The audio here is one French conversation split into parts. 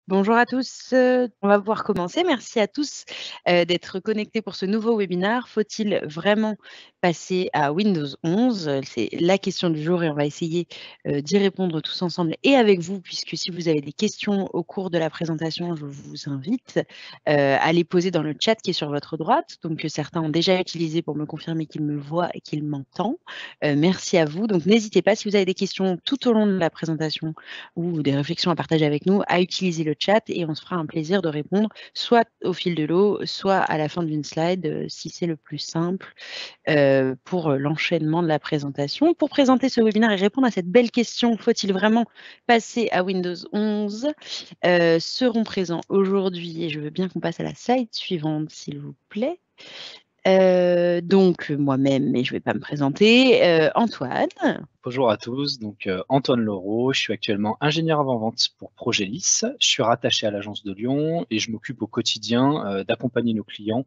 Bonjour à tous, on va pouvoir commencer. Merci à tous, d'être connectés pour ce nouveau webinaire. Faut-il vraiment passer à Windows 11? C'est la question du jour et on va essayer, d'y répondre tous ensemble et avec vous, puisque si vous avez des questions au cours de la présentation, je vous invite, à les poser dans le chat qui est sur votre droite, donc que certains ont déjà utilisé pour me confirmer qu'ils me voient et qu'ils m'entendent. Merci à vous. Donc n'hésitez pas si vous avez des questions tout au long de la présentation ou des réflexions à partager avec nous, à utiliser le chat et on se fera un plaisir de répondre soit au fil de l'eau, soit à la fin d'une slide, si c'est le plus simple, pour, l'enchaînement de la présentation. Pour présenter ce webinaire et répondre à cette belle question: «Faut-il vraiment passer à Windows 11?» seront présents aujourd'hui et je veux bien qu'on passe à la slide suivante, s'il vous plaît. Donc moi-même, mais je ne vais pas me présenter, Antoine. Bonjour à tous, donc Antoine Laureau, je suis actuellement ingénieur avant-vente pour Progelis. Je suis rattaché à l'agence de Lyon et je m'occupe au quotidien d'accompagner nos clients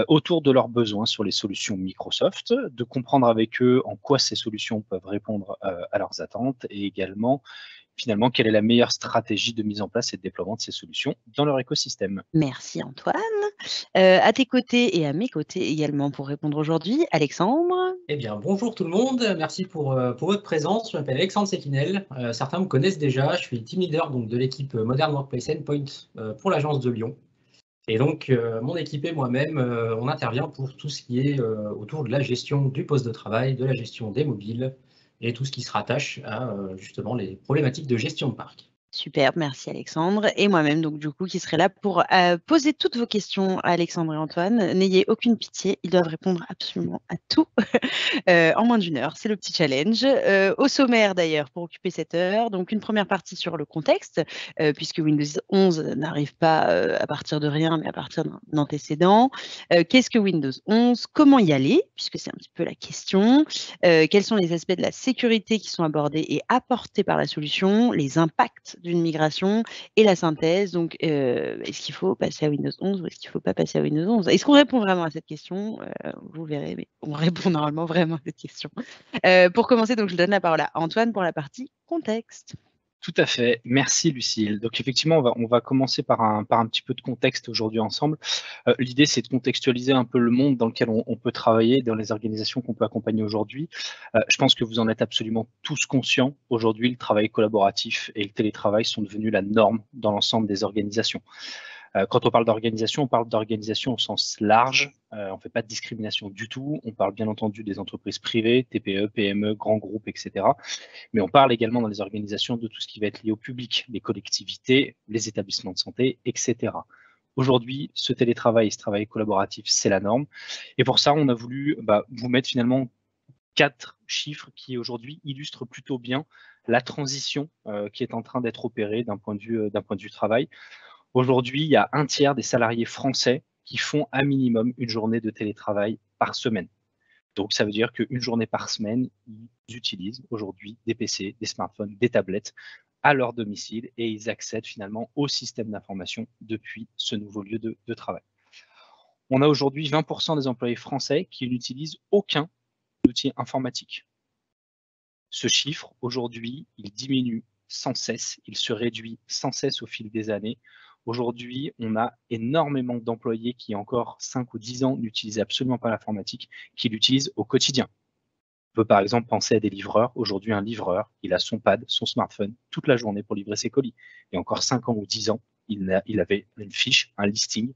autour de leurs besoins sur les solutions Microsoft, de comprendre avec eux en quoi ces solutions peuvent répondre à leurs attentes et également finalement quelle est la meilleure stratégie de mise en place et de déploiement de ces solutions dans leur écosystème. Merci Antoine. À tes côtés et à mes côtés également pour répondre aujourd'hui, Alexandre. Eh bien, bonjour tout le monde, merci pour votre présence. Je m'appelle Alexandre Sequinel, certains me connaissent déjà, je suis team leader donc, de l'équipe Modern Workplace Endpoint pour l'agence de Lyon. Et donc, mon équipe et moi-même, on intervient pour tout ce qui est autour de la gestion du poste de travail, de la gestion des mobiles et tout ce qui se rattache à justement les problématiques de gestion de parc. Superbe, merci Alexandre et moi-même donc du coup qui serai là pour, poser toutes vos questions à Alexandre et Antoine. N'ayez aucune pitié, ils doivent répondre absolument à tout, en moins d'1 heure. C'est le petit challenge. Au sommaire d'ailleurs pour occuper cette heure, donc une première partie sur le contexte, puisque Windows 11 n'arrive pas, à partir de rien, mais à partir d'un antécédent. Qu'est-ce que Windows 11? Comment y aller? Puisque c'est un petit peu la question. Quels sont les aspects de la sécurité qui sont abordés et apportés par la solution? Les impacts d'une migration et la synthèse. Donc, est-ce qu'il faut passer à Windows 11 ou est-ce qu'il ne faut pas passer à Windows 11? Est-ce qu'on répond vraiment à cette question? Vous verrez, mais on répond normalement vraiment à cette question. Pour commencer, donc je donne la parole à Antoine pour la partie contexte. Tout à fait. Merci Lucille. Donc effectivement, on va commencer par un petit peu de contexte aujourd'hui ensemble. L'idée, c'est de contextualiser un peu le monde dans lequel on peut travailler, dans les organisations qu'on peut accompagner aujourd'hui. Je pense que vous en êtes absolument tous conscients. Aujourd'hui, le travail collaboratif et le télétravail sont devenus la norme dans l'ensemble des organisations. Quand on parle d'organisation au sens large. On ne fait pas de discrimination du tout. On parle bien entendu des entreprises privées, TPE, PME, grands groupes, etc. Mais on parle également dans les organisations de tout ce qui va être lié au public, les collectivités, les établissements de santé, etc. Aujourd'hui, ce télétravail et ce travail collaboratif, c'est la norme. Et pour ça, on a voulu vous mettre finalement 4 chiffres qui aujourd'hui illustrent plutôt bien la transition qui est en train d'être opérée d'un point de vue travail. Aujourd'hui, il y a 1/3 des salariés français qui font à minimum une journée de télétravail par semaine. Donc, ça veut dire qu'une journée par semaine, ils utilisent aujourd'hui des PC, des smartphones, des tablettes à leur domicile et ils accèdent finalement au système d'information depuis ce nouveau lieu de travail. On a aujourd'hui 20% des employés français qui n'utilisent aucun outil informatique. Ce chiffre, aujourd'hui, il diminue sans cesse, il se réduit sans cesse au fil des années. Aujourd'hui, on a énormément d'employés qui, encore 5 ou 10 ans, n'utilisaient absolument pas l'informatique, qui l'utilisent au quotidien. On peut par exemple penser à des livreurs. Aujourd'hui, un livreur, il a son pad, son smartphone, toute la journée pour livrer ses colis. Et encore 5 ans ou 10 ans, il avait une fiche, un listing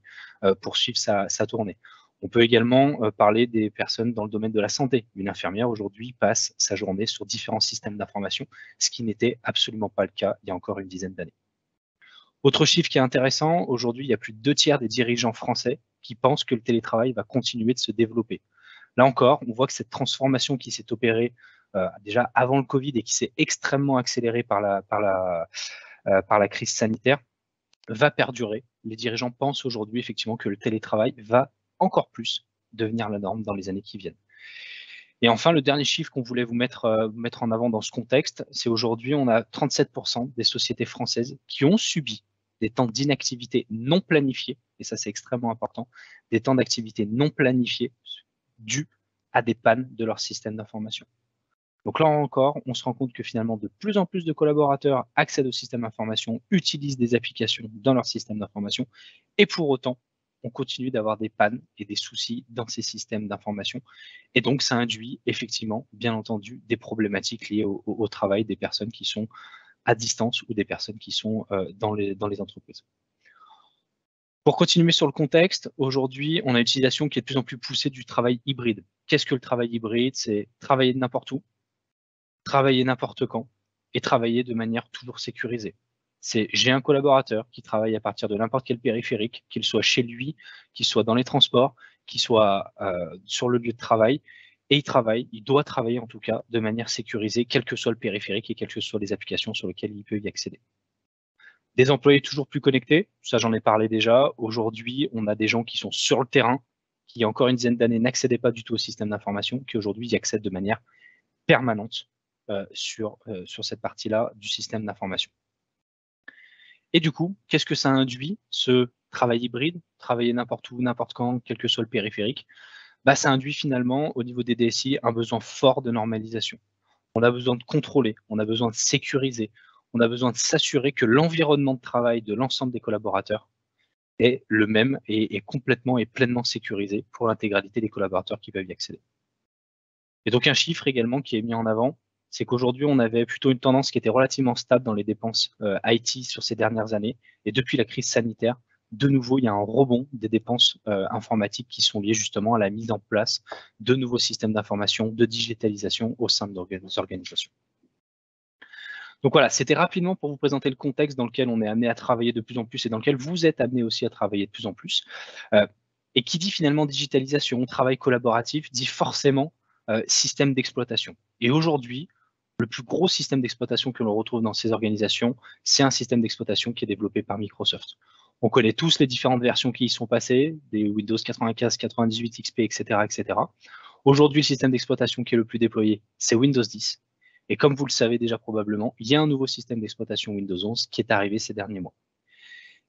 pour suivre sa tournée. On peut également parler des personnes dans le domaine de la santé. Une infirmière aujourd'hui passe sa journée sur différents systèmes d'information, ce qui n'était absolument pas le cas il y a encore une dizaine d'années. Autre chiffre qui est intéressant, aujourd'hui, il y a plus de 2/3 des dirigeants français qui pensent que le télétravail va continuer de se développer. Là encore, on voit que cette transformation qui s'est opérée déjà avant le Covid et qui s'est extrêmement accélérée par la crise sanitaire va perdurer. Les dirigeants pensent aujourd'hui effectivement que le télétravail va encore plus devenir la norme dans les années qui viennent. Et enfin, le dernier chiffre qu'on voulait vous mettre en avant dans ce contexte, c'est aujourd'hui, on a 37% des sociétés françaises qui ont subi des temps d'inactivité non planifiés, et ça c'est extrêmement important, des temps d'activité non planifiés dus à des pannes de leur système d'information. Donc là encore, on se rend compte que finalement, de plus en plus de collaborateurs accèdent au système d'information, utilisent des applications dans leur système d'information, et pour autant, on continue d'avoir des pannes et des soucis dans ces systèmes d'information. Et donc, ça induit effectivement, bien entendu, des problématiques liées au travail des personnes qui sont à distance ou des personnes qui sont dans les entreprises. Pour continuer sur le contexte, aujourd'hui, on a une utilisation qui est de plus en plus poussée du travail hybride. Qu'est-ce que le travail hybride? C'est travailler de n'importe où, travailler n'importe quand et travailler de manière toujours sécurisée. C'est j'ai un collaborateur qui travaille à partir de n'importe quel périphérique, qu'il soit chez lui, qu'il soit dans les transports, qu'il soit sur le lieu de travail, et il doit travailler en tout cas de manière sécurisée, quel que soit le périphérique et quelles que soient les applications sur lesquelles il peut y accéder. Des employés toujours plus connectés, ça j'en ai parlé déjà. Aujourd'hui, on a des gens qui sont sur le terrain, qui il y a encore une dizaine d'années n'accédaient pas du tout au système d'information, qui aujourd'hui y accèdent de manière permanente sur cette partie-là du système d'information. Et du coup, qu'est-ce que ça induit, ce travail hybride, travailler n'importe où, n'importe quand, quel que soit le périphérique? Ça induit finalement, au niveau des DSI, un besoin fort de normalisation. On a besoin de contrôler, on a besoin de sécuriser, on a besoin de s'assurer que l'environnement de travail de l'ensemble des collaborateurs est le même et complètement et pleinement sécurisé pour l'intégralité des collaborateurs qui peuvent y accéder. Et donc un chiffre également qui est mis en avant, c'est qu'aujourd'hui, on avait plutôt une tendance qui était relativement stable dans les dépenses IT sur ces dernières années. Et depuis la crise sanitaire, de nouveau, il y a un rebond des dépenses informatiques qui sont liées justement à la mise en place de nouveaux systèmes d'information, de digitalisation au sein de nos organisations. Donc voilà, c'était rapidement pour vous présenter le contexte dans lequel on est amené à travailler de plus en plus et dans lequel vous êtes amené aussi à travailler de plus en plus. Et qui dit finalement digitalisation, travail collaboratif, dit forcément système d'exploitation. Et aujourd'hui, le plus gros système d'exploitation que l'on retrouve dans ces organisations, c'est un système d'exploitation qui est développé par Microsoft. On connaît tous les différentes versions qui y sont passées, des Windows 95, 98, XP, etc. etc. Aujourd'hui, le système d'exploitation qui est le plus déployé, c'est Windows 10. Et comme vous le savez déjà probablement, il y a un nouveau système d'exploitation Windows 11 qui est arrivé ces derniers mois.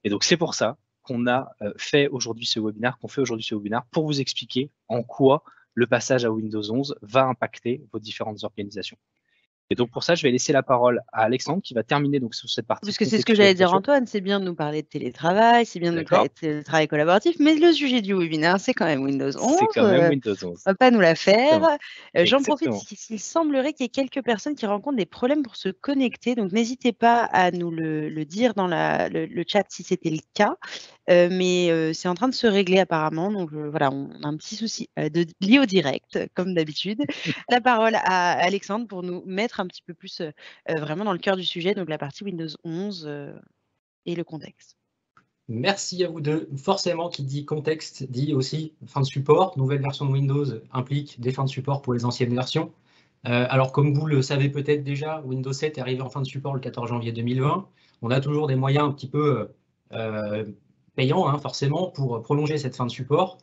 Et donc, c'est pour ça qu'on a fait aujourd'hui ce webinaire, pour vous expliquer en quoi le passage à Windows 11 va impacter vos différentes organisations. Et donc, pour ça, je vais laisser la parole à Alexandre qui va terminer donc sur cette partie. Parce que c'est ce que j'allais dire, Antoine, c'est bien de nous parler de télétravail, c'est bien de nous parler de télétravail collaboratif, mais le sujet du webinaire, c'est quand même Windows 11. C'est quand même Windows 11. On ne va pas nous la faire. J'en profite, Exactement. il semblerait qu'il y ait quelques personnes qui rencontrent des problèmes pour se connecter, donc n'hésitez pas à nous le dire dans le chat si c'était le cas. Mais c'est en train de se régler apparemment, donc voilà, on a un petit souci lié au direct, comme d'habitude. La parole à Alexandre pour nous mettre un petit peu plus vraiment dans le cœur du sujet, donc la partie Windows 11 et le contexte. Merci à vous deux. Forcément, qui dit contexte dit aussi fin de support. Nouvelle version de Windows implique des fins de support pour les anciennes versions. Alors, comme vous le savez peut-être déjà, Windows 7 est arrivé en fin de support le 14 janvier 2020. On a toujours des moyens un petit peu payants, forcément, pour prolonger cette fin de support.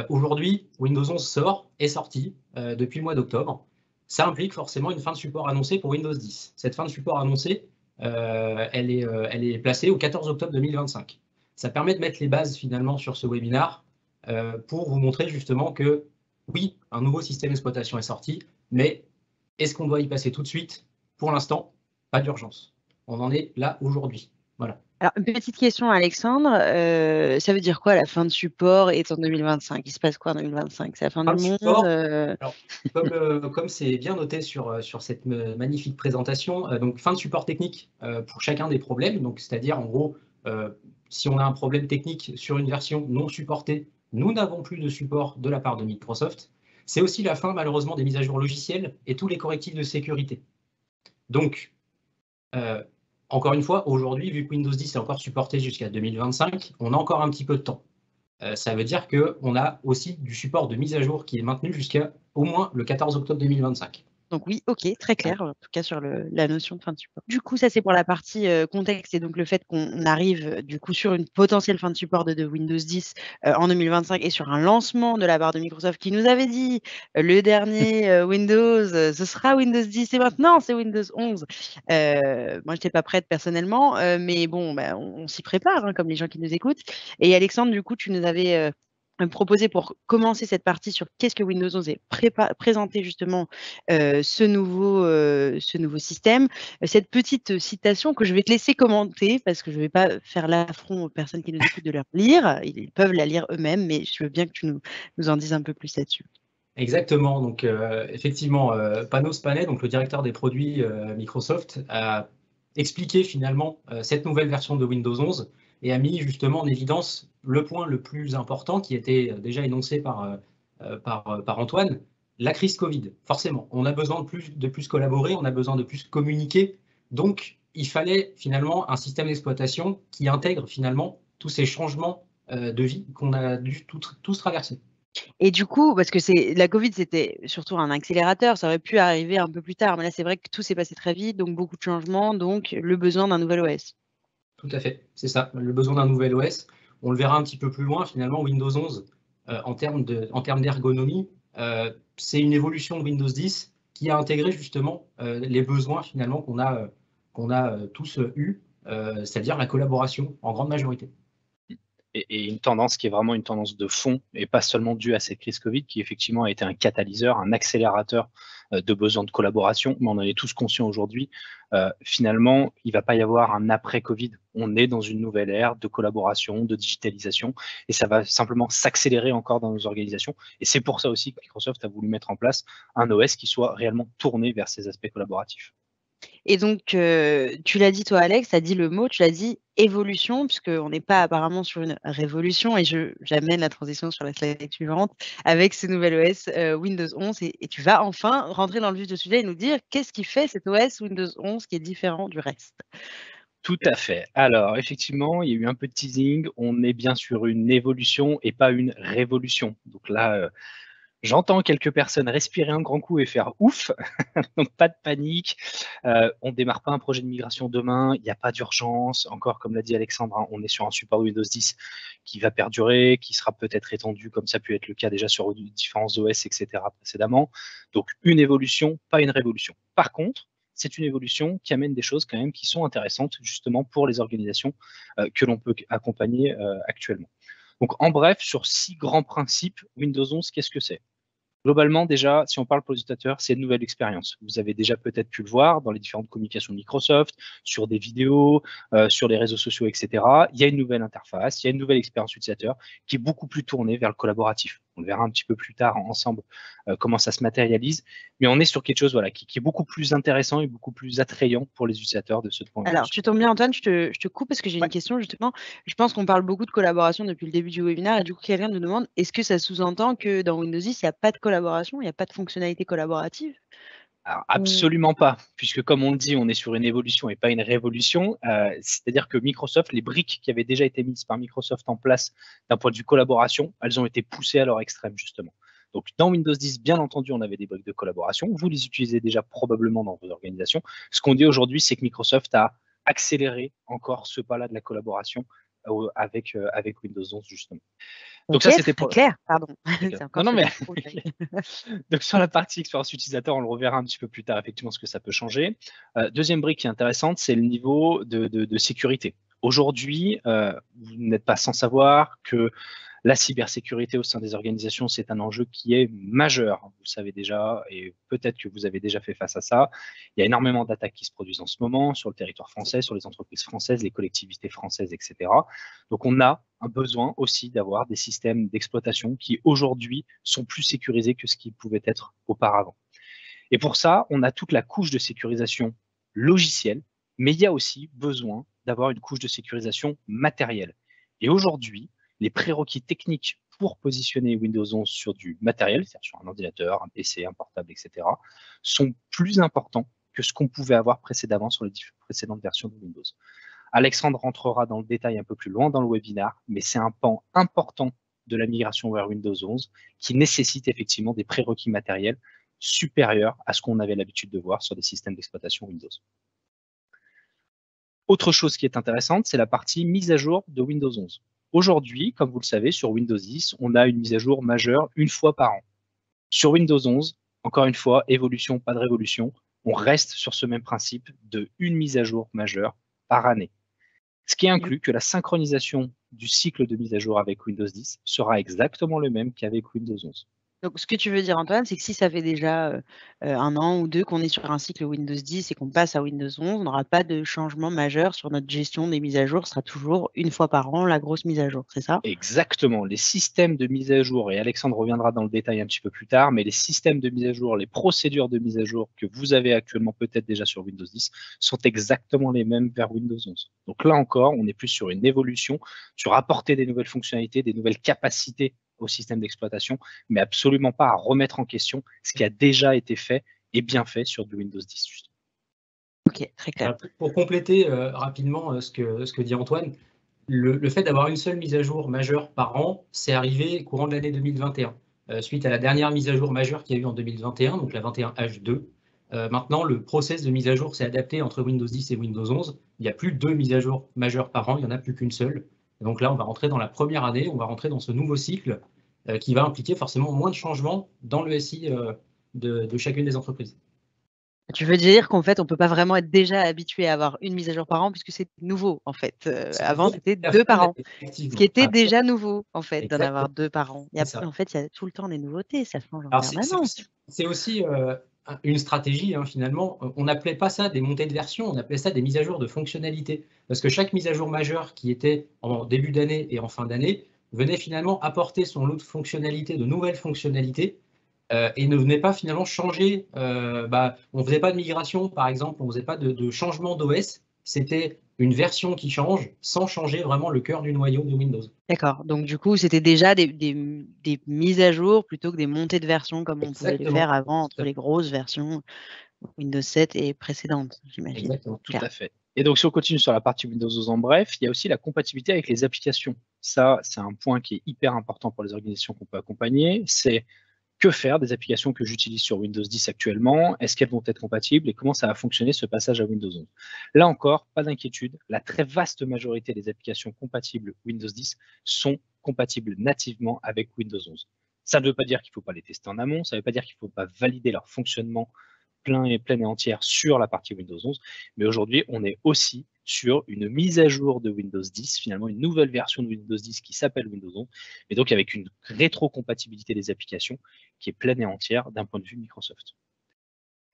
Aujourd'hui, Windows 11 est sorti depuis le mois d'octobre. Ça implique forcément une fin de support annoncée pour Windows 10. Cette fin de support annoncée, elle est placée au 14 octobre 2025. Ça permet de mettre les bases finalement sur ce webinaire pour vous montrer justement que oui, un nouveau système d'exploitation est sorti, mais est-ce qu'on doit y passer tout de suite? Pour l'instant, pas d'urgence. On en est là aujourd'hui. Voilà. Alors, une petite question, Alexandre. Ça veut dire quoi la fin de support est en 2025? Il se passe quoi en 2025? C'est la fin du monde Alors, comme c'est bien noté sur cette magnifique présentation, donc fin de support technique pour chacun des problèmes. Donc, c'est-à-dire, en gros, si on a un problème technique sur une version non supportée, nous n'avons plus de support de la part de Microsoft. C'est aussi la fin, malheureusement, des mises à jour logicielles et tous les correctifs de sécurité. Donc, encore une fois, aujourd'hui, vu que Windows 10 est encore supporté jusqu'à 2025, on a encore un petit peu de temps. Ça veut dire qu'on a aussi du support de mise à jour qui est maintenu jusqu'à au moins le 14 octobre 2025. Donc oui, ok, très clair, en tout cas sur la notion de fin de support. Du coup, ça c'est pour la partie contexte et donc le fait qu'on arrive du coup sur une potentielle fin de support de Windows 10 en 2025 et sur un lancement de la part de Microsoft qui nous avait dit le dernier Windows, ce sera Windows 10 et maintenant c'est Windows 11. Moi, je n'étais pas prête personnellement, mais bon, on s'y prépare, comme les gens qui nous écoutent. Et Alexandre, du coup, tu nous avais proposer pour commencer cette partie sur qu'est-ce que Windows 11 et présenter justement ce nouveau système. Cette petite citation que je vais te laisser commenter parce que je ne vais pas faire l'affront aux personnes qui nous écoutent de la lire. Ils peuvent la lire eux-mêmes, mais je veux bien que tu nous en dises un peu plus là-dessus. Exactement. Donc, effectivement, Panos Panay, donc le directeur des produits Microsoft, a expliqué finalement cette nouvelle version de Windows 11 et a mis justement en évidence le point le plus important qui était déjà énoncé par Antoine, la crise Covid. Forcément, on a besoin de plus collaborer, on a besoin de plus communiquer. Donc, il fallait finalement un système d'exploitation qui intègre finalement tous ces changements de vie qu'on a dû tous traverser. Et du coup, parce que la Covid, c'était surtout un accélérateur, ça aurait pu arriver un peu plus tard, mais là, c'est vrai que tout s'est passé très vite, donc beaucoup de changements, donc le besoin d'un nouvel OS. Tout à fait, c'est ça, le besoin d'un nouvel OS. On le verra un petit peu plus loin, finalement, Windows 11, en termes d'ergonomie, c'est une évolution de Windows 10 qui a intégré justement les besoins finalement qu'on a tous eus, c'est-à-dire la collaboration en grande majorité. Et une tendance qui est vraiment une tendance de fond et pas seulement due à cette crise Covid qui effectivement a été un catalyseur, un accélérateur de besoin de collaboration, mais on en est tous conscients aujourd'hui. Finalement, il ne va pas y avoir un après-Covid. On est dans une nouvelle ère de collaboration, de digitalisation, et ça va simplement s'accélérer encore dans nos organisations. Et c'est pour ça aussi que Microsoft a voulu mettre en place un OS qui soit réellement tourné vers ces aspects collaboratifs. Et donc, tu l'as dit toi, Alex, tu as dit le mot, tu l'as dit évolution, puisqu'on n'est pas apparemment sur une révolution, et j'amène la transition sur la slide suivante, avec ce nouvel OS Windows 11, et tu vas enfin rentrer dans le vif du sujet et nous dire qu'est-ce qui fait cet OS Windows 11 qui est différent du reste. Tout à fait. Alors, effectivement, il y a eu un peu de teasing. On est bien sur une évolution et pas une révolution. Donc là, j'entends quelques personnes respirer un grand coup et faire ouf, donc pas de panique. On ne démarre pas un projet de migration demain, il n'y a pas d'urgence. Encore, comme l'a dit Alexandre, hein, on est sur un support Windows 10 qui va perdurer, qui sera peut-être étendu, comme ça a pu être le cas déjà sur différents OS, etc. précédemment. Donc une évolution, pas une révolution. Par contre, c'est une évolution qui amène des choses quand même qui sont intéressantes justement pour les organisations que l'on peut accompagner actuellement. Donc en bref, sur 6 grands principes, Windows 11, qu'est-ce que c'est? Globalement, déjà, si on parle pour les utilisateurs, c'est une nouvelle expérience. Vous avez déjà peut-être pu le voir dans les différentes communications de Microsoft, sur des vidéos, sur les réseaux sociaux, etc. Il y a une nouvelle interface, il y a une nouvelle expérience utilisateur qui est beaucoup plus tournée vers le collaboratif. On le verra un petit peu plus tard ensemble comment ça se matérialise, mais on est sur quelque chose voilà, qui est beaucoup plus intéressant et beaucoup plus attrayant pour les utilisateurs de ce point de vue. Alors, tu tombes bien, Antoine, je te coupe parce que j'ai une question justement. Je pense qu'on parle beaucoup de collaboration depuis le début du webinaire et du coup, quelqu'un nous demande est-ce que ça sous-entend que dans Windows 10, il n'y a pas de collaboration, il n'y a pas de fonctionnalité collaborative? Alors, absolument pas, puisque comme on le dit, on est sur une évolution et pas une révolution. C'est-à-dire que Microsoft, les briques qui avaient déjà été mises par Microsoft en place d'un point de vue collaboration, elles ont été poussées à leur extrême, justement. Donc, dans Windows 10, bien entendu, on avait des briques de collaboration. Vous les utilisez déjà probablement dans vos organisations. Ce qu'on dit aujourd'hui, c'est que Microsoft a accéléré encore ce pas-là de la collaboration avec Windows 11, justement. Donc okay, ça, c'était très clair, pardon. Non, mais donc sur la partie expérience utilisateur, on le reverra un petit peu plus tard, effectivement, ce que ça peut changer. Deuxième brique qui est intéressante, c'est le niveau de sécurité. Aujourd'hui, vous n'êtes pas sans savoir que la cybersécurité au sein des organisations, c'est un enjeu qui est majeur. Vous le savez déjà, et peut-être que vous avez déjà fait face à ça. Il y a énormément d'attaques qui se produisent en ce moment sur le territoire français, sur les entreprises françaises, les collectivités françaises, etc. Donc, on a un besoin aussi d'avoir des systèmes d'exploitation qui, aujourd'hui, sont plus sécurisés que ce qu'ils pouvaient être auparavant. Et pour ça, on a toute la couche de sécurisation logicielle, mais il y a aussi besoin d'avoir une couche de sécurisation matérielle. Et aujourd'hui, les prérequis techniques pour positionner Windows 11 sur du matériel, c'est-à-dire sur un ordinateur, un PC, un portable, etc., sont plus importants que ce qu'on pouvait avoir précédemment sur les précédentes versions de Windows. Alexandre rentrera dans le détail un peu plus loin dans le webinaire, mais c'est un pan important de la migration vers Windows 11 qui nécessite effectivement des prérequis matériels supérieurs à ce qu'on avait l'habitude de voir sur des systèmes d'exploitation Windows. Autre chose qui est intéressante, c'est la partie mise à jour de Windows 11. Aujourd'hui, comme vous le savez, sur Windows 10, on a une mise à jour majeure une fois par an. Sur Windows 11, encore une fois, évolution, pas de révolution, on reste sur ce même principe de une mise à jour majeure par année. Ce qui inclut que la synchronisation du cycle de mise à jour avec Windows 10 sera exactement le même qu'avec Windows 11. Donc ce que tu veux dire, Antoine, c'est que si ça fait déjà, 1 an ou 2 qu'on est sur un cycle Windows 10 et qu'on passe à Windows 11, on n'aura pas de changement majeur sur notre gestion des mises à jour. Ce sera toujours 1 fois par an la grosse mise à jour, c'est ça? Exactement. Les systèmes de mise à jour, et Alexandre reviendra dans le détail un petit peu plus tard, mais les systèmes de mise à jour, les procédures de mise à jour que vous avez actuellement peut-être déjà sur Windows 10 sont exactement les mêmes vers Windows 11. Donc là encore, on est plus sur une évolution, sur apporter des nouvelles fonctionnalités, des nouvelles capacités au système d'exploitation, mais absolument pas à remettre en question ce qui a déjà été fait et bien fait sur du Windows 10. Justement. Ok, très clair. Pour compléter rapidement ce que dit Antoine, le fait d'avoir une seule mise à jour majeure par an, c'est arrivé courant de l'année 2021, suite à la dernière mise à jour majeure qu'il y a eu en 2021, donc la 21H2. Maintenant, le process de mise à jour s'est adapté entre Windows 10 et Windows 11. Il n'y a plus 2 mises à jour majeures par an, il n'y en a plus qu'une seule. Et donc là, on va rentrer dans la première année, on va rentrer dans ce nouveau cycle qui va impliquer forcément moins de changements dans le SI de chacune des entreprises. Tu veux dire qu'en fait, on ne peut pas vraiment être déjà habitué à avoir une mise à jour par an puisque c'est nouveau en fait. Avant, c'était 2 par an. Ce qui était déjà nouveau en fait, d'en avoir 2 par an. En fait, il y a tout le temps des nouveautés, ça change en permanence. C'est aussi une stratégie finalement. On n'appelait pas ça des montées de version, on appelait ça des mises à jour de fonctionnalités. Parce que chaque mise à jour majeure qui était en début d'année et en fin d'année venait finalement apporter son lot de fonctionnalités, de nouvelles fonctionnalités, et ne venait pas finalement changer. On ne faisait pas de migration, par exemple, on ne faisait pas de changement d'OS. C'était une version qui change sans changer vraiment le cœur du noyau de Windows. D'accord. Donc, du coup, c'était déjà des mises à jour plutôt que des montées de version comme on pouvait le faire avant entre les grosses versions Windows 7 et précédentes, j'imagine. Exactement. Tout à fait. Et donc, si on continue sur la partie Windows 11 en bref, il y a aussi la compatibilité avec les applications. Ça, c'est un point qui est hyper important pour les organisations qu'on peut accompagner. C'est que faire des applications que j'utilise sur Windows 10 actuellement? Est-ce qu'elles vont être compatibles et comment ça va fonctionner ce passage à Windows 11? Là encore, pas d'inquiétude. La très vaste majorité des applications compatibles Windows 10 sont compatibles nativement avec Windows 11. Ça ne veut pas dire qu'il ne faut pas les tester en amont, ça ne veut pas dire qu'il ne faut pas valider leur fonctionnement plein et entière sur la partie Windows 11, mais aujourd'hui, on est aussi sur une mise à jour de Windows 10, finalement une nouvelle version de Windows 10 qui s'appelle Windows 11, mais donc avec une rétrocompatibilité des applications qui est pleine et entière d'un point de vue Microsoft.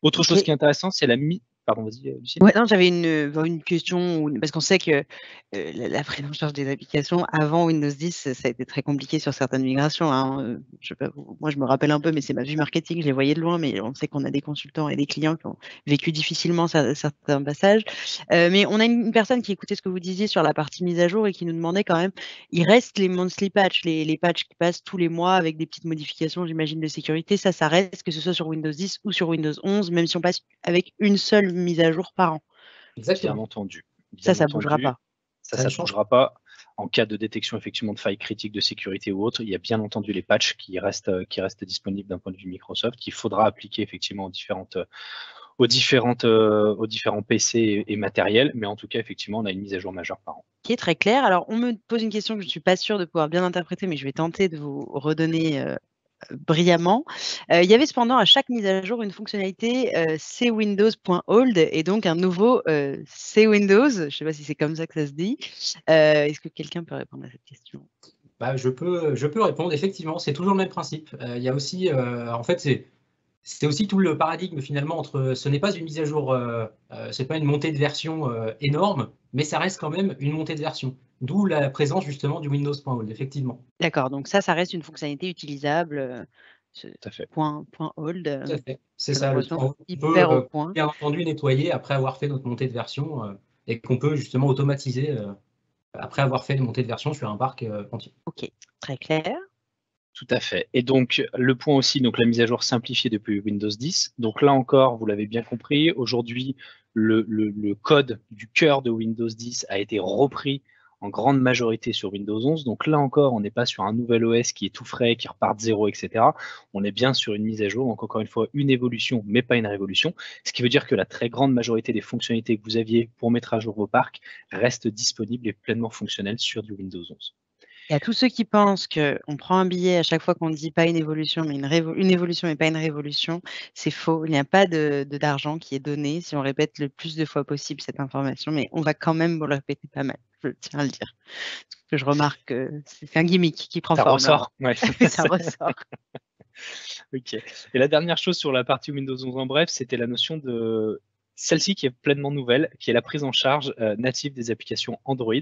Autre chose qui est intéressante, c'est la mise. Pardon, vas-y, Lucille. Ouais, non, j'avais une question, parce qu'on sait que la prise en charge des applications avant Windows 10, ça a été très compliqué sur certaines migrations. Hein. Je sais pas, moi, je me rappelle un peu, mais c'est ma vue marketing, je les voyais de loin, mais on sait qu'on a des consultants et des clients qui ont vécu difficilement certains passages. Mais on a une personne qui écoutait ce que vous disiez sur la partie mise à jour et qui nous demandait quand même, il reste les monthly patchs, les patchs qui passent tous les mois avec des petites modifications, j'imagine, de sécurité. Ça reste, que ce soit sur Windows 10 ou sur Windows 11, même si on passe avec une seule mise à jour par an. Exactement. Bien entendu. Ça bougera pas. Ça bougera pas. En cas de détection effectivement de failles critiques de sécurité ou autre, il y a bien entendu les patchs qui restent disponibles d'un point de vue Microsoft, qu'il faudra appliquer effectivement aux différents PC et matériels, mais en tout cas, effectivement, on a une mise à jour majeure par an. Qui est très clair. Alors, on me pose une question que je ne suis pas sûre de pouvoir bien interpréter, mais je vais tenter de vous redonner brillamment. Il y avait cependant à chaque mise à jour une fonctionnalité cwindows.hold et donc un nouveau cwindows. Je ne sais pas si c'est comme ça que ça se dit. Est-ce que quelqu'un peut répondre à cette question? Je peux répondre. Effectivement, c'est toujours le même principe. Il y a aussi, en fait, c'est aussi tout le paradigme finalement entre, ce n'est pas une mise à jour, c'est pas une montée de version énorme, mais ça reste quand même une montée de version. D'où la présence justement du Windows.hold, effectivement. D'accord, donc ça reste une fonctionnalité utilisable. Tout à fait. Point hold. Tout à fait. C'est ça. On peut bien entendu nettoyer après avoir fait notre montée de version et qu'on peut justement automatiser après avoir fait une montée de version sur un parc entier. Ok, très clair. Tout à fait. Et donc, le point aussi, donc la mise à jour simplifiée depuis Windows 10. Donc là encore, vous l'avez bien compris, aujourd'hui, le code du cœur de Windows 10 a été repris en grande majorité sur Windows 11. Donc là encore, on n'est pas sur un nouvel OS qui est tout frais, qui repart de zéro, etc. On est bien sur une mise à jour, donc encore une fois, une évolution, mais pas une révolution. Ce qui veut dire que la très grande majorité des fonctionnalités que vous aviez pour mettre à jour vos parcs restent disponibles et pleinement fonctionnelles sur du Windows 11. Et à tous ceux qui pensent qu'on prend un billet à chaque fois qu'on ne dit pas une évolution, mais une évolution mais pas une révolution, c'est faux. Il n'y a pas d'argent qui est donné si on répète le plus de fois possible cette information, mais on va quand même vous le répéter pas mal, je tiens à le dire. Parce que je remarque que c'est un gimmick qui prend Ça forme. ressort. Ouais. Ça ressort. Ok. Et la dernière chose sur la partie Windows 11 en bref, c'était la notion de celle-ci qui est pleinement nouvelle, qui est la prise en charge native des applications Android.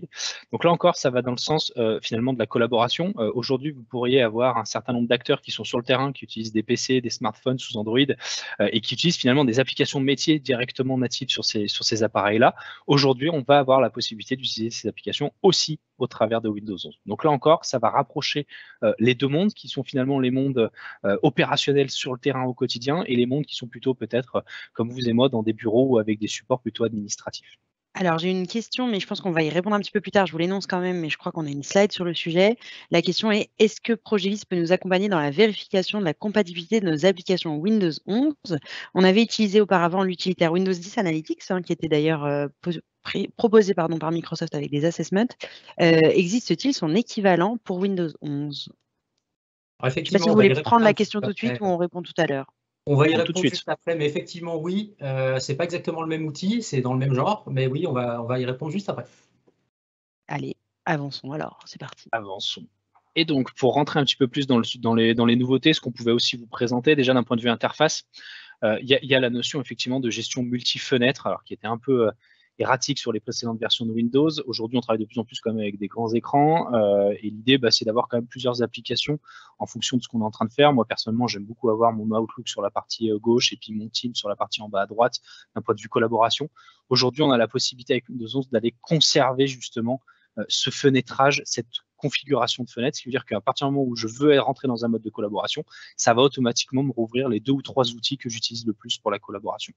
Donc là encore, ça va dans le sens finalement de la collaboration. Aujourd'hui, vous pourriez avoir un certain nombre d'acteurs qui sont sur le terrain, qui utilisent des PC, des smartphones sous Android et qui utilisent finalement des applications métiers directement natives sur ces appareils-là. Aujourd'hui, on va avoir la possibilité d'utiliser ces applications aussi au travers de Windows 11. Donc là encore, ça va rapprocher les deux mondes qui sont finalement les mondes opérationnels sur le terrain au quotidien et les mondes qui sont plutôt peut-être comme vous et moi dans des bureaux ou avec des supports plutôt administratifs. Alors, j'ai une question, mais je pense qu'on va y répondre un petit peu plus tard. Je vous l'énonce quand même, mais je crois qu'on a une slide sur le sujet. La question est, est-ce que Progelis peut nous accompagner dans la vérification de la compatibilité de nos applications Windows 11? On avait utilisé auparavant l'utilitaire Windows 10 Analytics, qui était d'ailleurs proposé par Microsoft avec des assessments. Existe-t-il son équivalent pour Windows 11? Je ne sais pas si vous voulez prendre la question tout de suite ou on répond tout à l'heure. On va y répondre juste après, mais effectivement, oui, c'est pas exactement le même outil, c'est dans le même genre, mais oui, on va y répondre juste après. Allez, avançons alors, c'est parti. Avançons. Et donc, pour rentrer un petit peu plus dans les nouveautés, ce qu'on pouvait aussi vous présenter, déjà d'un point de vue interface, il y a la notion effectivement de gestion multi-fenêtre, alors qui était un peu erratique sur les précédentes versions de Windows. Aujourd'hui, on travaille de plus en plus quand même avec des grands écrans et l'idée, c'est d'avoir quand même plusieurs applications en fonction de ce qu'on est en train de faire. Moi, personnellement, j'aime beaucoup avoir mon Outlook sur la partie gauche et puis mon Teams sur la partie en bas à droite d'un point de vue collaboration. Aujourd'hui, on a la possibilité avec Windows 11 d'aller conserver justement ce fenêtrage, cette configuration de fenêtre, ce qui veut dire qu'à partir du moment où je veux rentrer dans un mode de collaboration, ça va automatiquement me rouvrir les 2 ou 3 outils que j'utilise le plus pour la collaboration.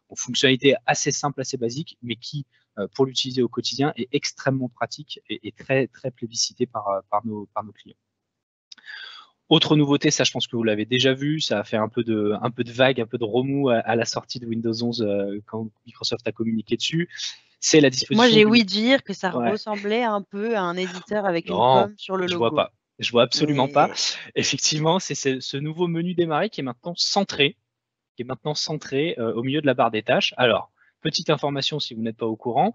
Donc, fonctionnalité assez simple, assez basique, mais qui, pour l'utiliser au quotidien, est extrêmement pratique et très, très plébiscité par nos clients. Autre nouveauté, ça je pense que vous l'avez déjà vu, ça a fait un peu de vague, un peu de remous à la sortie de Windows 11 quand Microsoft a communiqué dessus. C'est la disposition. Moi, j'ai ouï dire que ça ressemblait un peu à un éditeur avec une pomme sur le logo. Je vois pas. Je vois absolument pas. Effectivement, c'est ce nouveau menu démarrer qui est maintenant centré, au milieu de la barre des tâches. Alors, petite information si vous n'êtes pas au courant,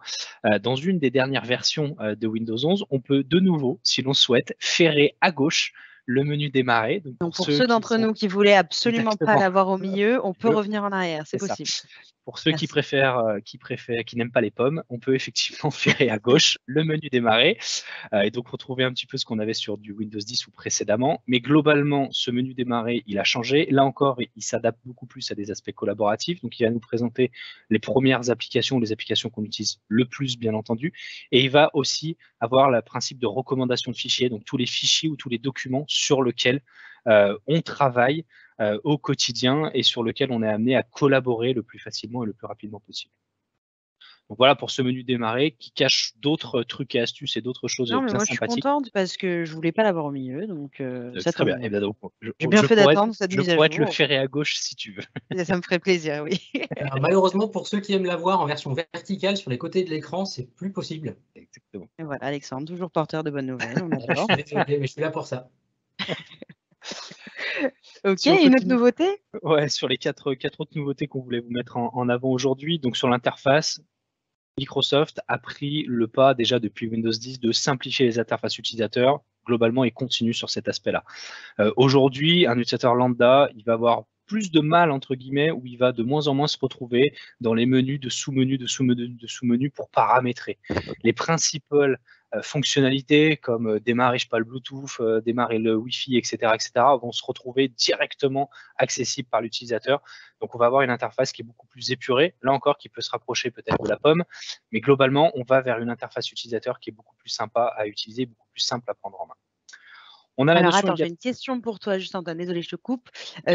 dans une des dernières versions de Windows 11, on peut de nouveau, si l'on souhaite, ferrer à gauche le menu démarrer. Donc pour ceux d'entre nous qui voulaient absolument pas l'avoir au milieu, on peut revenir en arrière, c'est possible. Pour ceux qui n'aiment pas les pommes, on peut effectivement ferrer à gauche le menu démarrer et donc retrouver un petit peu ce qu'on avait sur du Windows 10 ou précédemment. Mais globalement, ce menu démarrer, il a changé. Là encore, il s'adapte beaucoup plus à des aspects collaboratifs. Donc, il va nous présenter les premières applications, les applications qu'on utilise le plus, bien entendu. Et il va aussi avoir le principe de recommandation de fichiers, donc tous les fichiers ou tous les documents sur lesquels on travaille au quotidien et sur lequel on est amené à collaborer le plus facilement et le plus rapidement possible. Donc voilà pour ce menu démarrer qui cache d'autres trucs et astuces et d'autres choses bien sympathiques. Je suis contente parce que je voulais pas l'avoir au milieu, donc ça très bien. J'ai bien fait d'attendre cette mise à jour. Je pourrais te le ferrer à gauche si tu veux. Ça me ferait plaisir, oui. Alors, malheureusement, pour ceux qui aiment la voir en version verticale sur les côtés de l'écran, c'est plus possible. Exactement. Et voilà, Alexandre, toujours porteur de bonnes nouvelles. On adore. Je suis désolé, mais je suis là pour ça. Ok, une autre nouveauté? Ouais, sur les quatre autres nouveautés qu'on voulait vous mettre en avant aujourd'hui. Donc sur l'interface, Microsoft a pris le pas déjà depuis Windows 10 de simplifier les interfaces utilisateurs globalement et continue sur cet aspect-là. Aujourd'hui, un utilisateur lambda, il va avoir plus de mal, entre guillemets, où il va de moins en moins se retrouver dans les menus de sous-menus, de sous-menus pour paramétrer. Les principales fonctionnalités comme démarrer le Bluetooth, démarrer le Wi-Fi, etc., vont se retrouver directement accessibles par l'utilisateur. Donc, on va avoir une interface qui est beaucoup plus épurée, là encore, qui peut se rapprocher peut-être de la pomme, mais globalement, on va vers une interface utilisateur qui est beaucoup plus sympa à utiliser, beaucoup plus simple à prendre en main. On a la Alors notion attends, j'ai une question pour toi juste Antoine, désolée, je te coupe.